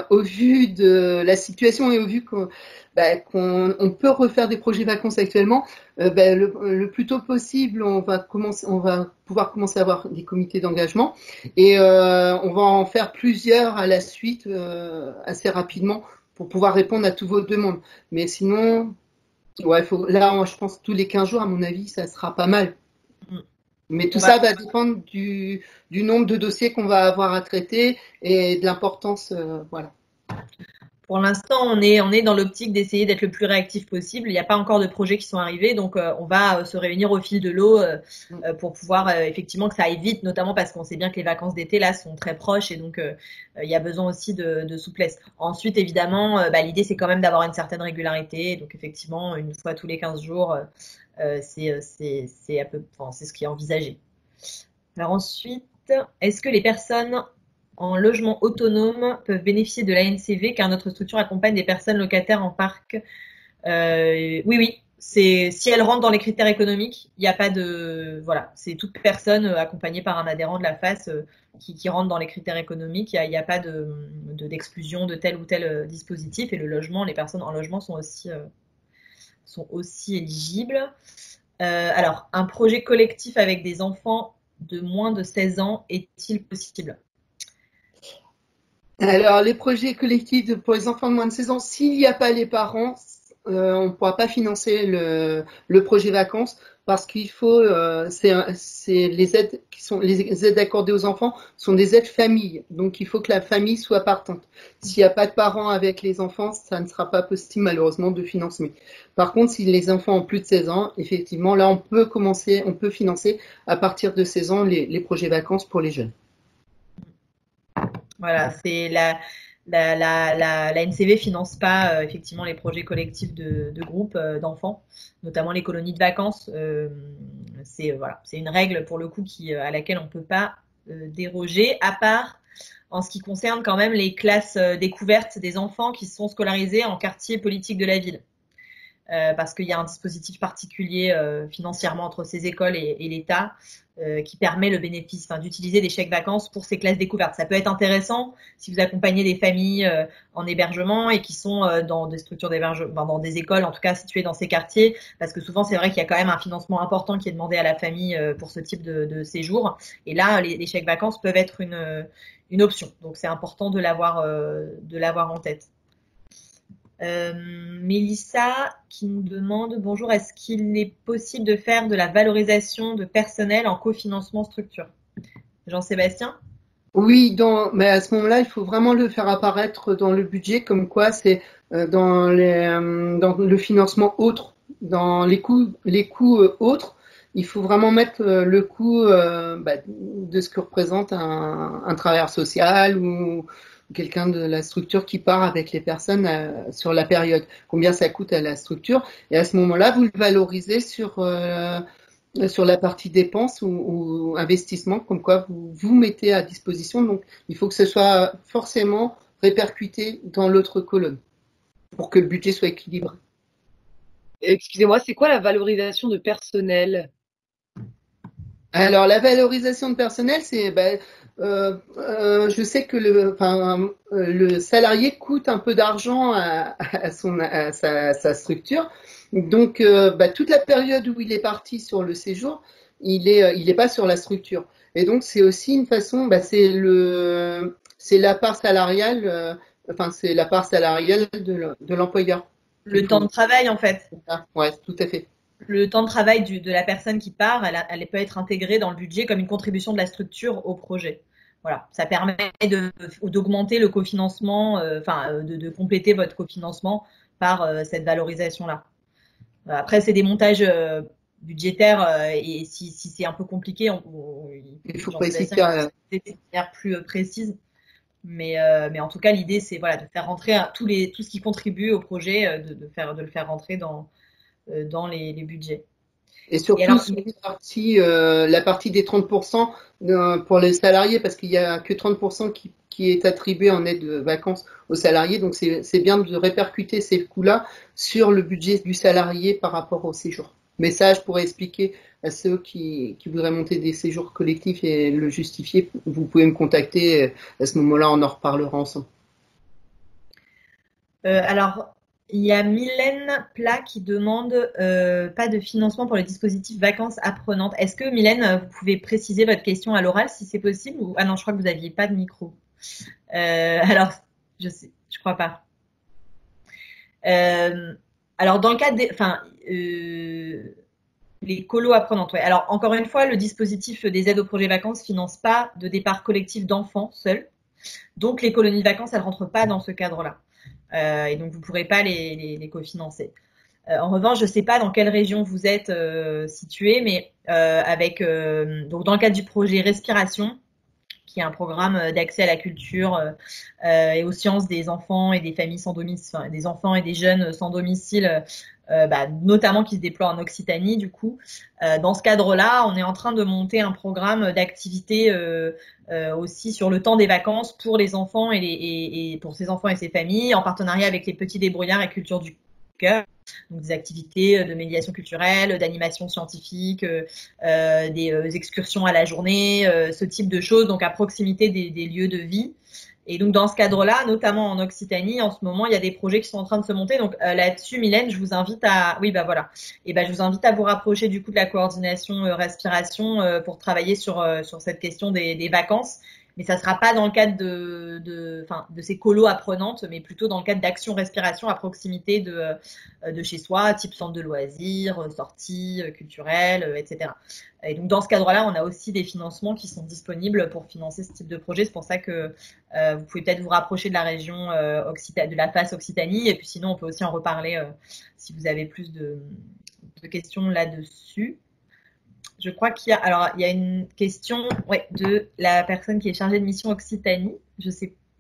au vu de la situation et au vu qu'on peut refaire des projets vacances actuellement, le plus tôt possible, on va pouvoir commencer à avoir des comités d'engagement et on va en faire plusieurs à la suite assez rapidement pour pouvoir répondre à tous vos demandes. Mais sinon, je pense tous les 15 jours, à mon avis, ça sera pas mal. Mais tout ça va dépendre du nombre de dossiers qu'on va avoir à traiter et de l'importance, voilà. Pour l'instant, on est dans l'optique d'essayer d'être le plus réactif possible. Il n'y a pas encore de projets qui sont arrivés, donc on va se réunir au fil de l'eau pour pouvoir effectivement que ça aille vite, notamment parce qu'on sait bien que les vacances d'été là sont très proches et donc il y a besoin aussi de souplesse. Ensuite, évidemment, l'idée c'est quand même d'avoir une certaine régularité, donc effectivement une fois tous les 15 jours, c'est ce qui est envisagé. Alors ensuite, est-ce que les personnes en logement autonome peuvent bénéficier de l'ANCV car notre structure accompagne des personnes locataires en parc? Oui. Si elles rentrent dans les critères économiques, il n'y a pas c'est toute personne accompagnée par un adhérent de la FAS qui rentre dans les critères économiques. Il n'y a pas d'exclusion de tel ou tel dispositif et les personnes en logement sont aussi éligibles. Alors, un projet collectif avec des enfants de moins de 16 ans est-il possible? Alors, les projets collectifs pour les enfants de moins de 16 ans, s'il n'y a pas les parents, on ne pourra pas financer le projet vacances. parce qu'il faut, c'est les aides qui sont les aides accordées aux enfants sont des aides famille, donc il faut que la famille soit partante. S'il n'y a pas de parents avec les enfants, ça ne sera pas possible malheureusement de financer. Par contre, si les enfants ont plus de 16 ans, effectivement, là on peut financer à partir de 16 ans les projets vacances pour les jeunes. Voilà, c'est la NCV finance pas effectivement les projets collectifs de groupes d'enfants, notamment les colonies de vacances. C'est une règle pour le coup à laquelle on peut pas déroger, à part en ce qui concerne quand même les classes découvertes des enfants qui sont scolarisés en quartier politique de la ville. Parce qu'il y a un dispositif particulier financièrement entre ces écoles et l'État qui permet le bénéfice, d'utiliser des chèques vacances pour ces classes découvertes. Ça peut être intéressant si vous accompagnez des familles en hébergement et qui sont dans des structures d'hébergement, dans des écoles en tout cas situées dans ces quartiers, parce que souvent c'est vrai qu'il y a quand même un financement important qui est demandé à la famille pour ce type de séjour. Et là, les chèques vacances peuvent être une option. Donc c'est important de l'avoir en tête. Mélissa qui nous demande bonjour, est-ce qu'il est possible de faire de la valorisation de personnel en cofinancement structure? Jean-Sébastien? Oui, mais à ce moment-là, il faut vraiment le faire apparaître dans le budget, comme quoi c'est dans le financement autre, dans les coûts autres. Il faut vraiment mettre le coût de ce que représente un travailleur social ou quelqu'un de la structure qui part avec les personnes sur la période. Combien ça coûte à la structure? Et à ce moment-là, vous le valorisez sur la partie dépenses ou investissement, comme quoi vous mettez à disposition. Donc, il faut que ce soit forcément répercuté dans l'autre colonne pour que le budget soit équilibré. Excusez-moi, c'est quoi la valorisation de personnel? Alors, la valorisation de personnel, c'est je sais que le salarié coûte un peu d'argent à sa structure. Donc, toute la période où il est parti sur le séjour, il est pas sur la structure. Et donc, c'est aussi une façon, c'est la part salariale, c'est la part salariale de l'employeur. Le temps de travail, en fait. Ouais, tout à fait. Le temps de travail de la personne qui part, elle peut être intégrée dans le budget comme une contribution de la structure au projet. Voilà, ça permet d'augmenter le cofinancement, de compléter votre cofinancement par cette valorisation-là. Après, c'est des montages budgétaires et si c'est un peu compliqué, il faut préciser de manière plus précise. Mais en tout cas, l'idée, c'est de faire rentrer tout ce qui contribue au projet, de le faire rentrer dans les budgets. Et surtout, la partie des 30% pour les salariés, parce qu'il n'y a que 30% qui est attribué en aide de vacances aux salariés. Donc, c'est bien de répercuter ces coûts-là sur le budget du salarié par rapport au séjour. Mais ça, je pourrais expliquer à ceux qui voudraient monter des séjours collectifs et le justifier. Vous pouvez me contacter. À ce moment-là, on en reparlera ensemble. Alors, il y a Mylène Plat qui demande pas de financement pour les dispositifs vacances apprenantes. Est-ce que Mylène, vous pouvez préciser votre question à l'oral si c'est possible ou... Ah non, je crois que vous n'aviez pas de micro. Alors, je crois pas. Alors, dans le cadre les colos apprenantes, ouais. Alors, encore une fois, le dispositif des aides au projet vacances finance pas de départ collectif d'enfants seuls. Donc, les colonies de vacances, elles rentrent pas dans ce cadre-là. Et donc, vous ne pourrez pas les cofinancer. En revanche, je ne sais pas dans quelle région vous êtes situé, mais donc dans le cadre du projet Respiration, qui est un programme d'accès à la culture et aux sciences des enfants et des familles sans domicile, des enfants et des jeunes sans domicile, notamment qui se déploie en Occitanie, du coup. Dans ce cadre-là, on est en train de monter un programme d'activité aussi sur le temps des vacances pour les enfants et pour ces enfants et ces familles, en partenariat avec les petits débrouillards et Culture du Cœur. Donc des activités de médiation culturelle, d'animation scientifique, des excursions à la journée, ce type de choses, donc à proximité des lieux de vie. Et donc dans ce cadre-là, notamment en Occitanie, en ce moment, il y a des projets qui sont en train de se monter. Donc là-dessus, Mylène, je vous invite à, je vous invite à vous rapprocher du coup de la coordination respiration pour travailler sur cette question des vacances. mais ça sera pas dans le cadre de ces colos apprenantes, mais plutôt dans le cadre d'actions respiration à proximité de chez soi, type centre de loisirs, sorties culturelles, etc. Et donc dans ce cadre-là, on a aussi des financements qui sont disponibles pour financer ce type de projet. C'est pour ça que vous pouvez peut-être vous rapprocher de la région de la face Occitanie, et puis sinon on peut aussi en reparler si vous avez plus de questions là-dessus. Je crois qu'il y a une question de la personne qui est chargée de mission Occitanie. Je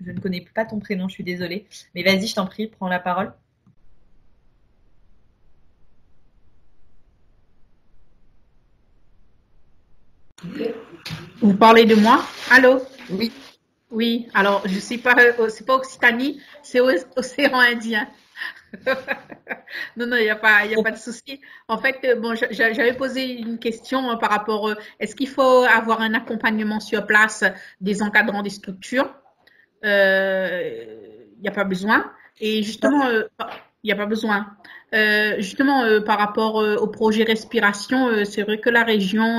ne connais pas ton prénom, je suis désolée. Mais vas-y, je t'en prie, prends la parole. Vous parlez de moi? Allô? Oui. Oui, alors je sais pas, c'est pas Occitanie, c'est Océan Indien. Non, il n'y a pas de souci. En fait, bon, j'avais posé une question par rapport, est-ce qu'il faut avoir un accompagnement sur place des encadrants des structures? Il n'y a pas besoin. Et justement, il n'y a pas besoin. Justement, par rapport au projet respiration, c'est vrai que la région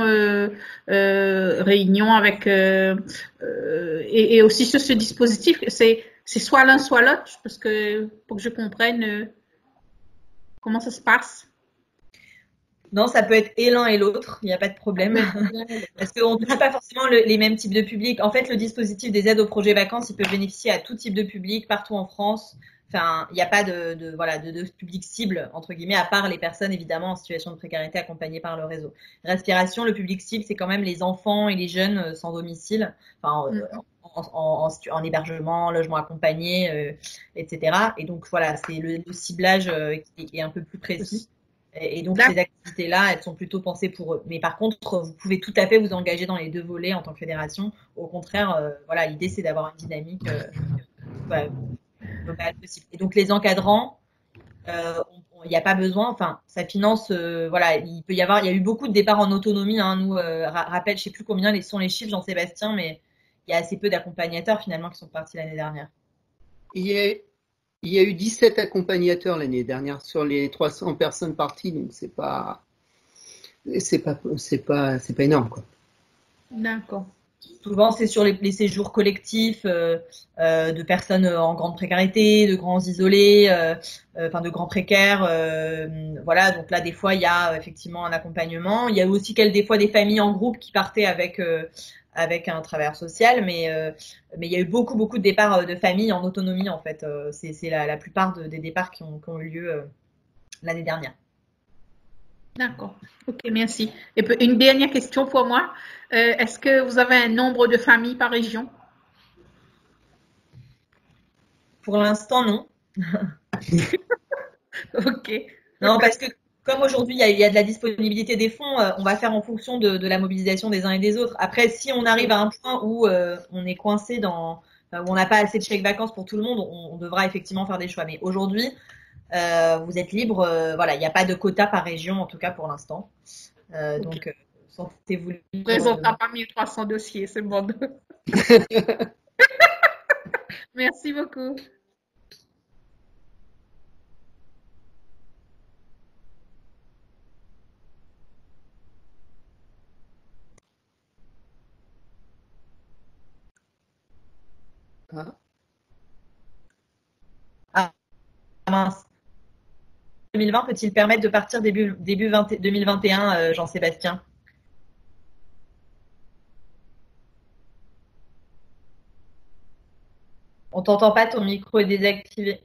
Réunion avec et aussi sur ce dispositif, c'est soit l'un soit l'autre, parce que pour que je comprenne comment ça se passe. Non, ça peut être et l'un et l'autre, il n'y a pas de problème. Parce qu'on ne touche pas forcément les mêmes types de publics. En fait, le dispositif des aides au projet vacances, il peut bénéficier à tout type de public partout en France. Enfin, il n'y a pas de public cible, entre guillemets, à part les personnes, évidemment, en situation de précarité accompagnées par le réseau. Respiration, le public cible, c'est quand même les enfants et les jeunes sans domicile, enfin, en hébergement, logement accompagné, etc. Et donc, voilà, c'est le ciblage qui est un peu plus précis. Et donc, ces activités-là, elles sont plutôt pensées pour eux. Mais par contre, vous pouvez tout à fait vous engager dans les deux volets en tant que fédération. Au contraire, voilà, l'idée, c'est d'avoir une dynamique globale possible. Et donc, les encadrants, il n'y a pas besoin, enfin, ça finance, voilà, il y a eu beaucoup de départs en autonomie, hein, nous, rappelle, je sais plus combien sont les chiffres, Jean-Sébastien, mais il y a assez peu d'accompagnateurs, finalement, qui sont partis l'année dernière. Il y a eu 17 accompagnateurs l'année dernière sur les 300 personnes parties, donc c'est pas énorme, quoi. D'accord. Souvent, c'est sur les séjours collectifs de personnes en grande précarité, de grands isolés, enfin de grands précaires. Voilà, donc là, des fois, il y a effectivement un accompagnement. Il y a aussi des fois des familles en groupe qui partaient avec un travailleur social, mais il y a eu beaucoup de départs de familles en autonomie, en fait. C'est la plupart des départs qui ont eu lieu l'année dernière. D'accord. Ok, merci. Et puis, une dernière question pour moi. Est-ce que vous avez un nombre de familles par région? Pour l'instant, non. Ok. Non, parce que comme aujourd'hui, il y a de la disponibilité des fonds, on va faire en fonction de la mobilisation des uns et des autres. Après, si on arrive à un point où on est coincé où on n'a pas assez de chèques vacances pour tout le monde, on devra effectivement faire des choix. Mais aujourd'hui, vous êtes libre. Voilà, il n'y a pas de quota par région, en tout cas pour l'instant. Okay. Donc, sentez-vous libre. Ne présentera pas 1300 dossiers, c'est bon. Merci beaucoup. Ah mince. 2020 peut-il permettre de partir début 2021, Jean-Sébastien? On t'entend pas, ton micro est désactivé.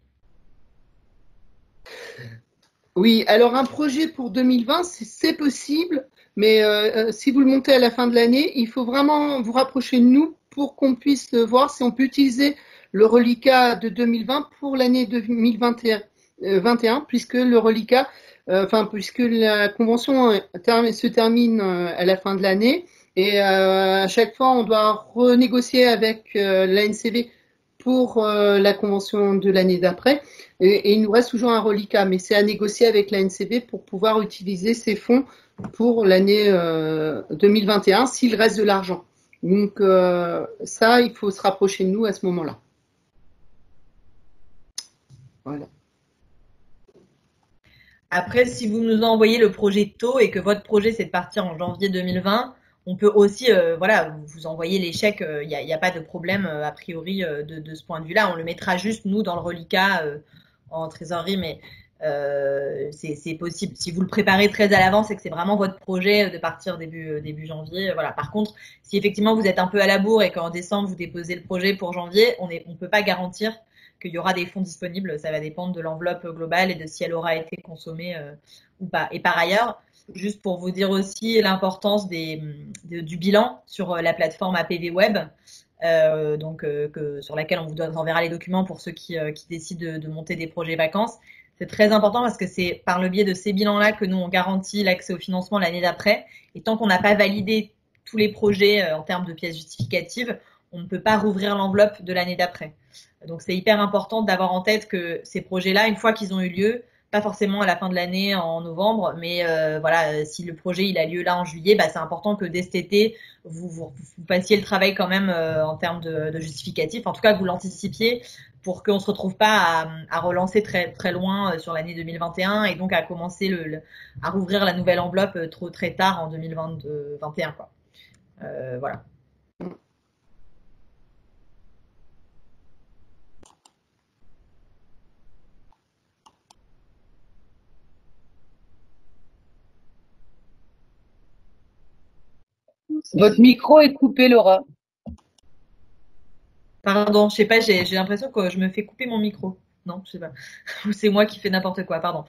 Oui, alors un projet pour 2020, c'est possible, mais si vous le montez à la fin de l'année, il faut vraiment vous rapprocher de nous pour qu'on puisse voir si on peut utiliser le reliquat de 2020 pour l'année 2021, puisque le reliquat, puisque la convention se termine à la fin de l'année, et à chaque fois on doit renégocier avec l'ANCV pour la convention de l'année d'après, et il nous reste toujours un reliquat, mais c'est à négocier avec l'ANCV pour pouvoir utiliser ces fonds pour l'année 2021 s'il reste de l'argent. Donc ça, il faut se rapprocher de nous à ce moment-là. Voilà. Après, si vous nous envoyez le projet tôt et que votre projet c'est de partir en janvier 2020, on peut aussi, voilà, vous envoyer les chèques, il n'y a pas de problème a priori de ce point de vue-là. On le mettra juste, nous, dans le reliquat en trésorerie, mais c'est possible. Si vous le préparez très à l'avance et que c'est vraiment votre projet de partir début janvier, voilà. Par contre, si effectivement vous êtes un peu à la bourre et qu'en décembre vous déposez le projet pour janvier, on peut pas garantir qu'il y aura des fonds disponibles. Ça va dépendre de l'enveloppe globale et de si elle aura été consommée ou pas. Et par ailleurs, juste pour vous dire aussi l'importance du bilan sur la plateforme APV Web, sur laquelle on vous enverra les documents pour ceux qui décident de monter des projets vacances. C'est très important parce que c'est par le biais de ces bilans-là que nous, on garantit l'accès au financement l'année d'après. Et tant qu'on n'a pas validé tous les projets en termes de pièces justificatives, on ne peut pas rouvrir l'enveloppe de l'année d'après. Donc, c'est hyper important d'avoir en tête que ces projets-là, une fois qu'ils ont eu lieu, pas forcément à la fin de l'année en novembre, mais voilà, si le projet il a lieu là en juillet, c'est important que dès cet été, vous passiez le travail quand même en termes de justificatif. En tout cas, que vous l'anticipiez pour qu'on se retrouve pas à relancer très très loin sur l'année 2021 et donc à commencer à rouvrir la nouvelle enveloppe très tard en 2021 quoi. Voilà. Votre micro est coupé, Laura. Pardon, je sais pas, j'ai l'impression que je me fais couper mon micro. Non, je sais pas. Ou c'est moi qui fais n'importe quoi, pardon.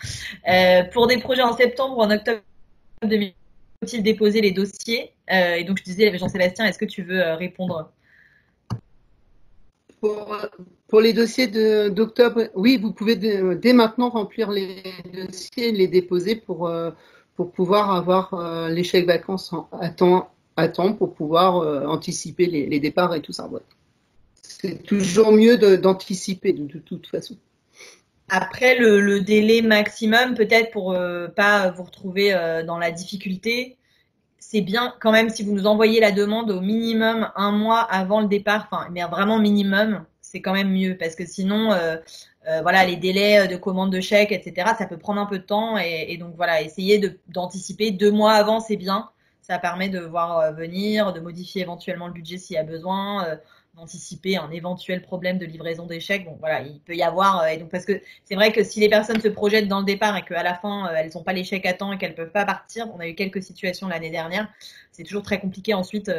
Pour des projets en septembre ou en octobre 2020, faut-il déposer les dossiers et donc je disais, Jean-Sébastien, est-ce que tu veux répondre? Pour les dossiers d'octobre, oui, vous pouvez dès maintenant remplir les dossiers et les déposer pour pouvoir avoir les chèques vacances à temps pour pouvoir anticiper les départs et tout ça. Ouais. C'est toujours mieux d'anticiper de toute façon. Après, le délai maximum, peut-être pour pas vous retrouver dans la difficulté, c'est bien quand même si vous nous envoyez la demande au minimum un mois avant le départ, enfin, mais vraiment minimum, c'est quand même mieux parce que sinon, voilà, les délais de commande de chèques, etc., ça peut prendre un peu de temps et donc voilà, essayez d'anticiper 2 mois avant, c'est bien. Ça permet de voir venir, de modifier éventuellement le budget s'il y a besoin, d'anticiper un éventuel problème de livraison des chèques. Bon, voilà, il peut y avoir. Et donc, parce que c'est vrai que si les personnes se projettent dans le départ et qu'à la fin, elles n'ont pas les chèques à temps et qu'elles peuvent pas partir, on a eu quelques situations l'année dernière, c'est toujours très compliqué ensuite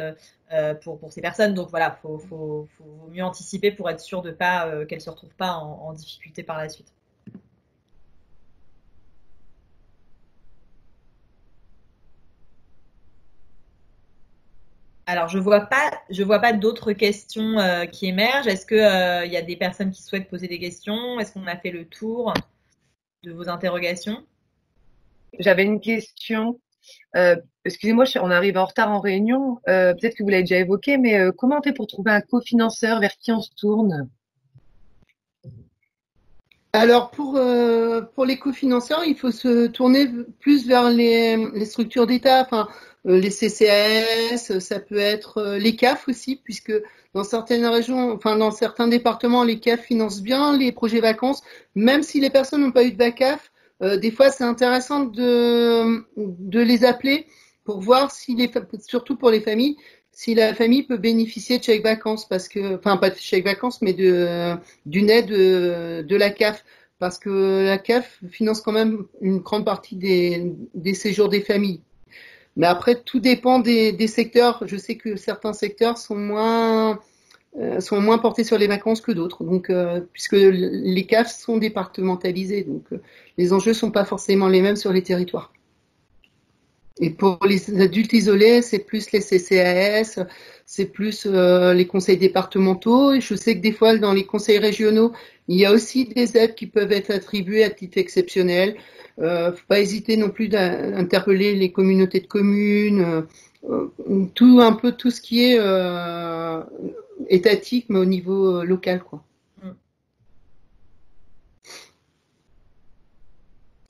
pour ces personnes. Donc, voilà, faut mieux anticiper pour être sûr de pas qu'elles se retrouvent pas en difficulté par la suite. Alors, je vois pas d'autres questions qui émergent. Est-ce que y a des personnes qui souhaitent poser des questions? Est-ce qu'on a fait le tour de vos interrogations? J'avais une question. Excusez-moi, on arrive en retard en réunion. Peut-être que vous l'avez déjà évoqué, mais comment on fait pour trouver un cofinanceur? Vers qui on se tourne? Alors pour les cofinanceurs, il faut se tourner plus vers les structures d'État, enfin les CCAS, ça peut être les CAF aussi, puisque dans certaines régions, enfin dans certains départements, les CAF financent bien les projets vacances, même si les personnes n'ont pas eu de VACAF. Des fois, c'est intéressant de les appeler pour voir surtout pour les familles, si la famille peut bénéficier de chèques vacances, parce que, enfin pas de chèques vacances, mais d'une aide de la CAF, parce que la CAF finance quand même une grande partie des séjours des familles. Mais après, tout dépend des secteurs. Je sais que certains secteurs sont moins portés sur les vacances que d'autres. Donc, puisque les CAF sont départementalisés, donc les enjeux sont pas forcément les mêmes sur les territoires. Et pour les adultes isolés, c'est plus les CCAS, c'est plus les conseils départementaux. Et je sais que des fois, dans les conseils régionaux, il y a aussi des aides qui peuvent être attribuées à titre exceptionnel. Faut pas hésiter non plus d'interpeller les communautés de communes, tout ce qui est étatique, mais au niveau local, quoi.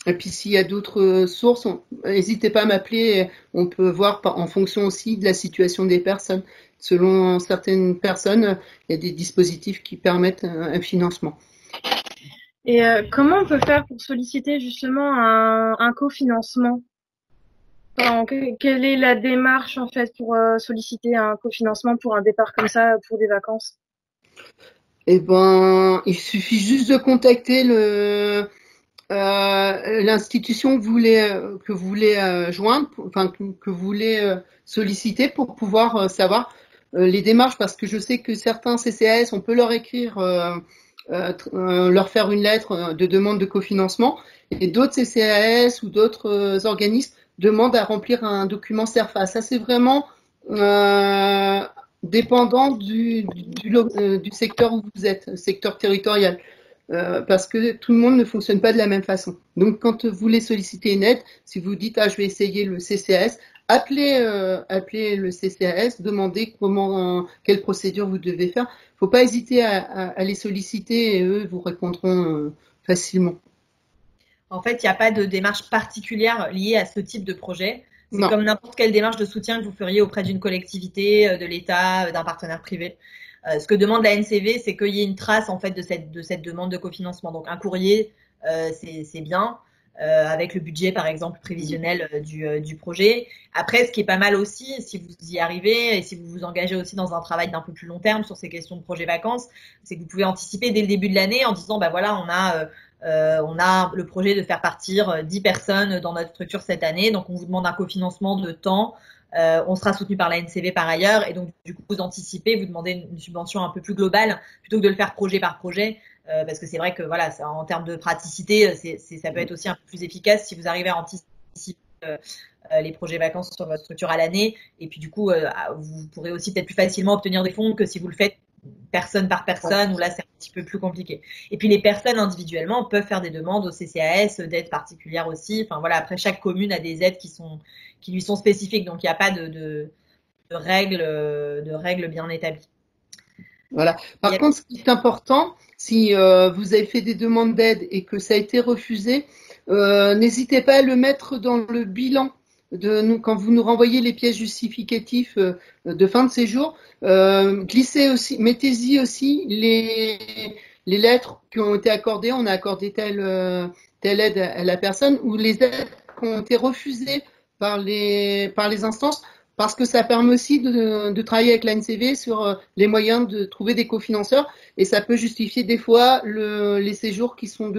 Et puis s'il y a d'autres sources, n'hésitez pas à m'appeler. On peut voir en fonction aussi de la situation des personnes. Selon certaines personnes, il y a des dispositifs qui permettent un financement. Et comment on peut faire pour solliciter justement un cofinancement? Quelle est la démarche en fait pour solliciter un cofinancement pour un départ comme ça pour des vacances? Eh ben, il suffit juste de contacter l'institution que vous voulez joindre, enfin que vous voulez solliciter pour pouvoir savoir les démarches, parce que je sais que certains CCAS, on peut leur écrire, leur faire une lettre de demande de cofinancement, et d'autres CCAS ou d'autres organismes demandent à remplir un document CERFA. Ça, c'est vraiment dépendant du secteur où vous êtes, secteur territorial. Parce que tout le monde ne fonctionne pas de la même façon. Donc, quand vous voulez solliciter une aide, si vous dites je vais essayer le CCAS, appelez le CCAS, demandez quelle procédure vous devez faire. Il ne faut pas hésiter à les solliciter et eux vous répondront facilement. En fait, il n'y a pas de démarche particulière liée à ce type de projet. C'est Non. comme n'importe quelle démarche de soutien que vous feriez auprès d'une collectivité, de l'État, d'un partenaire privé. Ce que demande la NCV, c'est qu'il y ait une trace en fait de cette demande de cofinancement. Donc un courrier, c'est bien, avec le budget par exemple prévisionnel du projet. Après, ce qui est pas mal aussi, si vous y arrivez et si vous vous engagez aussi dans un travail d'un peu plus long terme sur ces questions de projet vacances, c'est que vous pouvez anticiper dès le début de l'année en disant voilà, on a le projet de faire partir 10 personnes dans notre structure cette année, donc on vous demande un cofinancement de temps. On sera soutenu par la NCV par ailleurs, et donc du coup vous anticipez, vous demandez une subvention un peu plus globale plutôt que de le faire projet par projet, parce que c'est vrai que voilà, en termes de praticité, ça peut être aussi un peu plus efficace si vous arrivez à anticiper les projets vacances sur votre structure à l'année, et puis du coup vous pourrez aussi peut-être plus facilement obtenir des fonds que si vous le faites personne par personne, où là c'est un petit peu plus compliqué. Et puis les personnes individuellement peuvent faire des demandes au CCAS d'aides particulières aussi. Enfin voilà, après chaque commune a des aides qui lui sont spécifiques, donc il n'y a pas de règles bien établies. Voilà. Par contre, ce qui est important, si vous avez fait des demandes d'aide et que ça a été refusé, n'hésitez pas à le mettre dans le bilan quand vous nous renvoyez les pièces justificatives de fin de séjour. Glissez aussi, mettez-y aussi les lettres qui ont été accordées. On a accordé telle aide à la personne, ou les aides qui ont été refusées par les instances, parce que ça permet aussi de travailler avec la NCV sur les moyens de trouver des cofinanceurs, et ça peut justifier des fois les séjours qui sont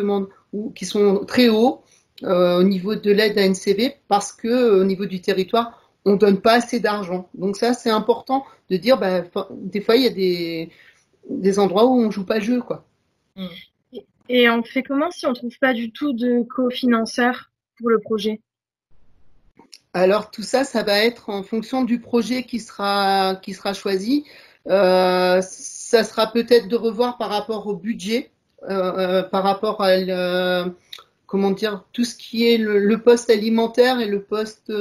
ou qui sont très hauts au niveau de l'aide à NCV, parce que au niveau du territoire, on donne pas assez d'argent. Donc ça, c'est important de dire, des fois, il y a des endroits où on joue pas le jeu, quoi. Et on fait comment si on trouve pas du tout de cofinanceurs pour le projet? Alors tout ça, ça va être en fonction du projet qui sera choisi. Ça sera peut-être de revoir par rapport au budget, par rapport à tout ce qui est le poste alimentaire et le poste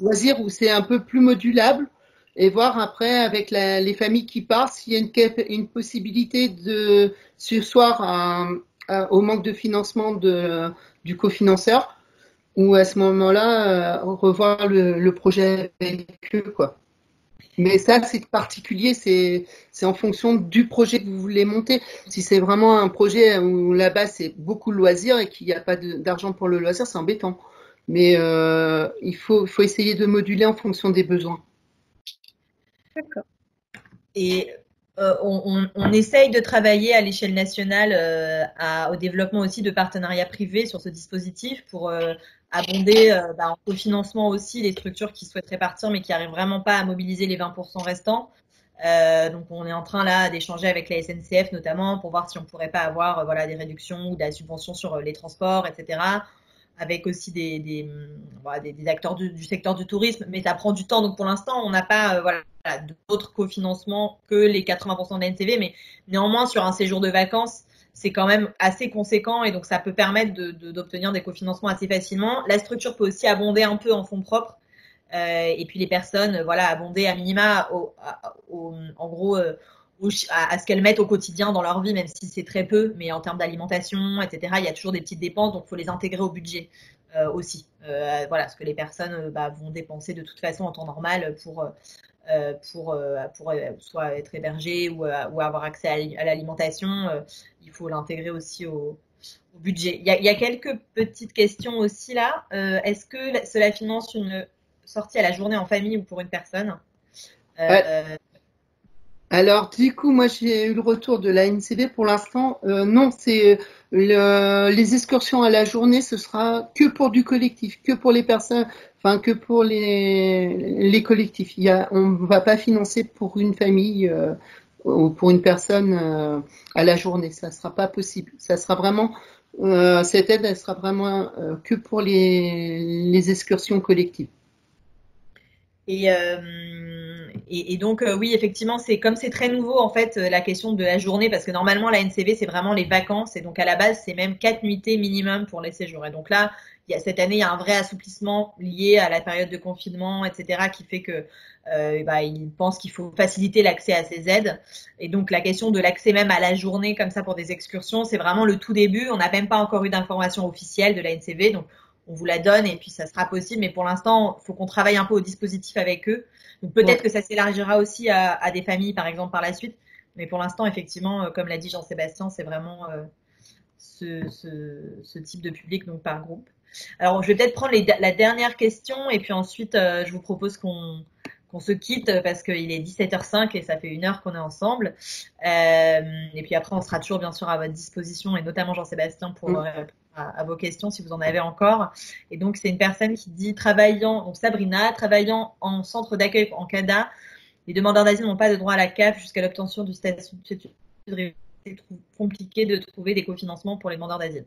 loisir, où c'est un peu plus modulable, et voir après avec les familles qui partent s'il y a une possibilité de surseoir au manque de financement du cofinanceur, ou à ce moment-là revoir le projet avec eux, quoi. Mais ça, c'est particulier, c'est en fonction du projet que vous voulez monter. Si c'est vraiment un projet où là-bas c'est beaucoup de loisirs et qu'il n'y a pas d'argent pour le loisir, c'est embêtant. Mais il faut essayer de moduler en fonction des besoins. D'accord. Et on essaye de travailler à l'échelle nationale au développement aussi de partenariats privés sur ce dispositif pour abonder en cofinancement aussi les structures qui souhaiteraient partir mais qui n'arrivent vraiment pas à mobiliser les 20% restants. Donc on est en train là d'échanger avec la SNCF notamment pour voir si on pourrait pas avoir des réductions ou de la subvention sur les transports, etc. Avec aussi des acteurs du secteur du tourisme, mais ça prend du temps. Donc pour l'instant, on n'a pas d'autres cofinancements que les 80% de la NCV, mais néanmoins sur un séjour de vacances, c'est quand même assez conséquent, et donc ça peut permettre d'obtenir des cofinancements assez facilement. La structure peut aussi abonder un peu en fonds propres, et puis les personnes abonder à minima en gros à ce qu'elles mettent au quotidien dans leur vie, même si c'est très peu, mais en termes d'alimentation, etc., il y a toujours des petites dépenses, donc il faut les intégrer au budget aussi. Ce que les personnes vont dépenser de toute façon en temps normal pour soit être hébergées ou avoir accès à l'alimentation. Il faut l'intégrer aussi au budget. Il y a quelques petites questions aussi là. Est-ce que cela finance une sortie à la journée en famille ou pour une personne. Alors, du coup, moi, j'ai eu le retour de la NCV. Pour l'instant, non, c'est les excursions à la journée, ce sera que pour du collectif, que pour les personnes, enfin, que pour les collectifs. On ne va pas financer pour une famille ou pour une personne à la journée. Ça sera pas possible. Ça sera vraiment, cette aide, elle sera vraiment que pour les excursions collectives. Et donc, oui, effectivement, c'est très nouveau, en fait, la question de la journée, parce que normalement, la NCV, c'est vraiment les vacances. Et donc, à la base, c'est même 4 nuitées minimum pour les séjours. Et donc là, cette année, il y a un vrai assouplissement lié à la période de confinement, etc., qui fait que ils pensent qu'il faut faciliter l'accès à ces aides. Et donc, la question de l'accès même à la journée, comme ça, pour des excursions, c'est vraiment le tout début. On n'a même pas encore eu d'information officielle de la NCV. Donc, on vous la donne et puis ça sera possible. Mais pour l'instant, il faut qu'on travaille un peu au dispositif avec eux. Donc peut-être que ça s'élargira aussi à des familles, par exemple, par la suite. Mais pour l'instant, effectivement, comme l'a dit Jean-Sébastien, c'est vraiment ce type de public, donc par groupe. Alors, je vais peut-être prendre la dernière question et puis ensuite, je vous propose qu'on se quitte parce qu'il est 17h05 et ça fait 1 heure qu'on est ensemble. Et puis après, on sera toujours, bien sûr, à votre disposition et notamment Jean-Sébastien pour répondre à vos questions si vous en avez encore. Et donc, c'est une personne qui dit donc Sabrina, travaillant en centre d'accueil en CADA, les demandeurs d'asile n'ont pas de droit à la CAF jusqu'à l'obtention du statut de réfugié. C'est compliqué de trouver des cofinancements pour les demandeurs d'asile.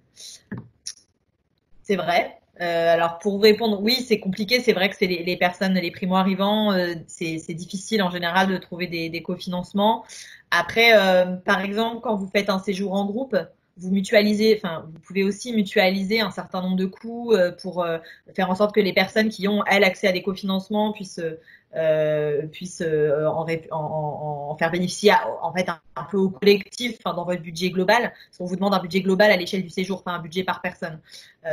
C'est vrai. Alors, pour vous répondre, oui, c'est compliqué. C'est vrai que c'est les personnes, les primo-arrivants, c'est difficile en général de trouver des cofinancements. Après, par exemple, quand vous faites un séjour en groupe, vous pouvez aussi mutualiser un certain nombre de coûts pour faire en sorte que les personnes qui ont, elles, accès à des cofinancements puissent en faire bénéficier en fait un peu au collectif, dans votre budget global, parce qu'on vous demande un budget global à l'échelle du séjour, pas un budget par personne.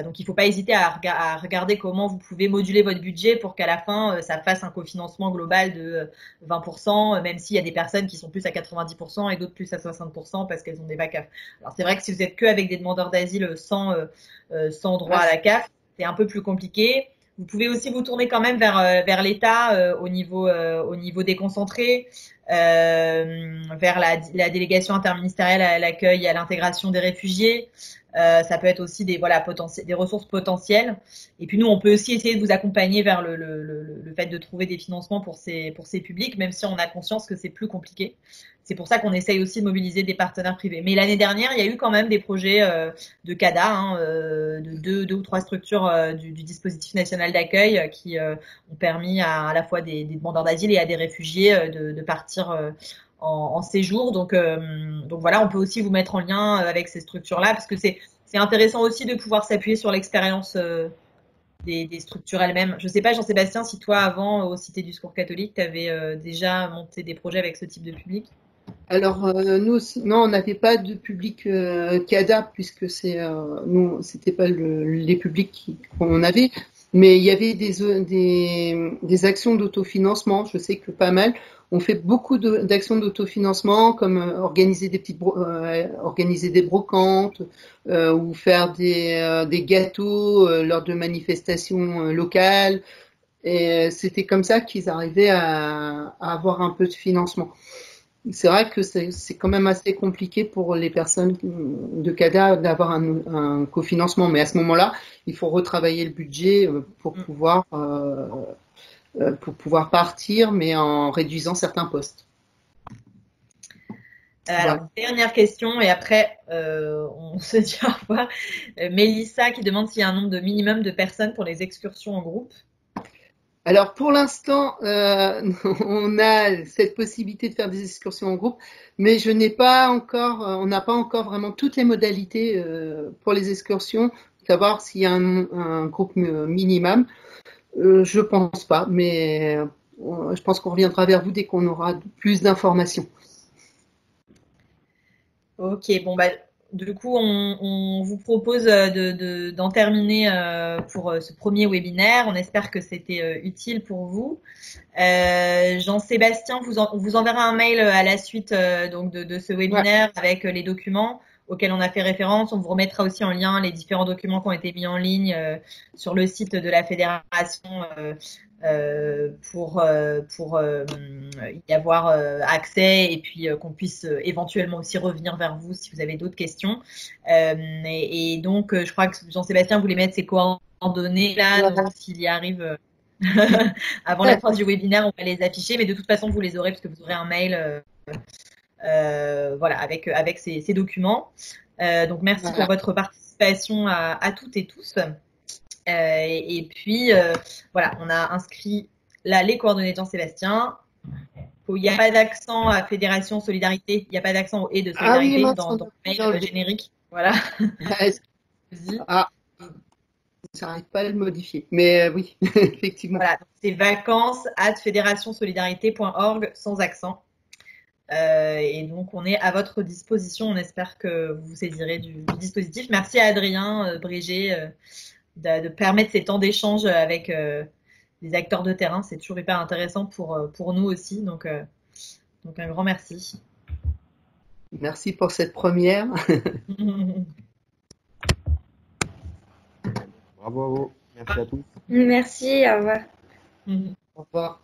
Donc il ne faut pas hésiter à regarder comment vous pouvez moduler votre budget pour qu'à la fin ça fasse un cofinancement global de 20%, même s'il y a des personnes qui sont plus à 90% et d'autres plus à 60% parce qu'elles ont des VACAF. Alors c'est vrai que si vous êtes que avec des demandeurs d'asile sans droit à la CAF, c'est un peu plus compliqué. Vous pouvez aussi vous tourner quand même vers l'État au niveau déconcentré, vers la délégation interministérielle à l'accueil et à l'intégration des réfugiés. Ça peut être aussi des ressources potentielles. Et puis nous, on peut aussi essayer de vous accompagner vers le fait de trouver des financements pour ces publics, même si on a conscience que c'est plus compliqué. C'est pour ça qu'on essaye aussi de mobiliser des partenaires privés. Mais l'année dernière, il y a eu quand même des projets de CADA, de deux ou 3 structures du dispositif national d'accueil qui ont permis à la fois des demandeurs d'asile et à des réfugiés de partir en séjour. Donc voilà, on peut aussi vous mettre en lien avec ces structures-là parce que c'est intéressant aussi de pouvoir s'appuyer sur l'expérience des structures elles-mêmes. Je ne sais pas, Jean-Sébastien, si toi, avant, aux Cités du Secours catholique, tu avais déjà monté des projets avec ce type de public. Alors nous, non, on n'avait pas de public CADA puisque nous, c'était pas les publics qu'on avait, mais il y avait des actions d'autofinancement. Je sais que pas mal. On fait beaucoup d'actions d'autofinancement, comme organiser des brocantes ou faire des gâteaux lors de manifestations locales. Et c'était comme ça qu'ils arrivaient à avoir un peu de financement. C'est vrai que c'est quand même assez compliqué pour les personnes de CADA d'avoir un cofinancement, mais à ce moment-là, il faut retravailler le budget pour pouvoir partir, mais en réduisant certains postes. Alors, dernière question, et après, on se dit au revoir. Mélissa qui demande s'il y a un nombre de minimum de personnes pour les excursions en groupe. Alors, pour l'instant, on a cette possibilité de faire des excursions en groupe, mais on n'a pas encore vraiment toutes les modalités pour les excursions, savoir s'il y a un groupe minimum. Je pense pas, mais je pense qu'on reviendra vers vous dès qu'on aura plus d'informations. Ok, bon du coup on vous propose d'en terminer pour ce premier webinaire. On espère que c'était utile pour vous. Jean-Sébastien, on vous enverra un mail à la suite donc de ce webinaire avec les documents. auxquels on a fait référence. On vous remettra aussi en lien les différents documents qui ont été mis en ligne sur le site de la fédération pour y avoir accès et puis qu'on puisse éventuellement aussi revenir vers vous si vous avez d'autres questions. Et donc, je crois que Jean-Sébastien voulait mettre ses coordonnées là, donc s'il y arrive avant la fin du webinaire, on va les afficher, mais de toute façon, vous les aurez parce que vous aurez un mail voilà, avec ces documents. Donc, merci pour votre participation à toutes et tous. Et puis, voilà, on a inscrit là les coordonnées de Jean-Sébastien. Il n'y a pas d'accent à Fédération Solidarité, il n'y a pas d'accent au « et » de Solidarité dans le mail générique. Voilà. Ça n'arrive pas à le modifier. Mais oui, effectivement. Voilà, c'est vacances@fédérationsolidarité.org sans accent. Et donc, on est à votre disposition. On espère que vous saisirez du dispositif. Merci à Adrien Brégé de permettre ces temps d'échange avec les acteurs de terrain. C'est toujours hyper intéressant pour nous aussi. Donc, un grand merci. Merci pour cette première. Bravo à vous. Merci à tous. Merci, au revoir. Au revoir.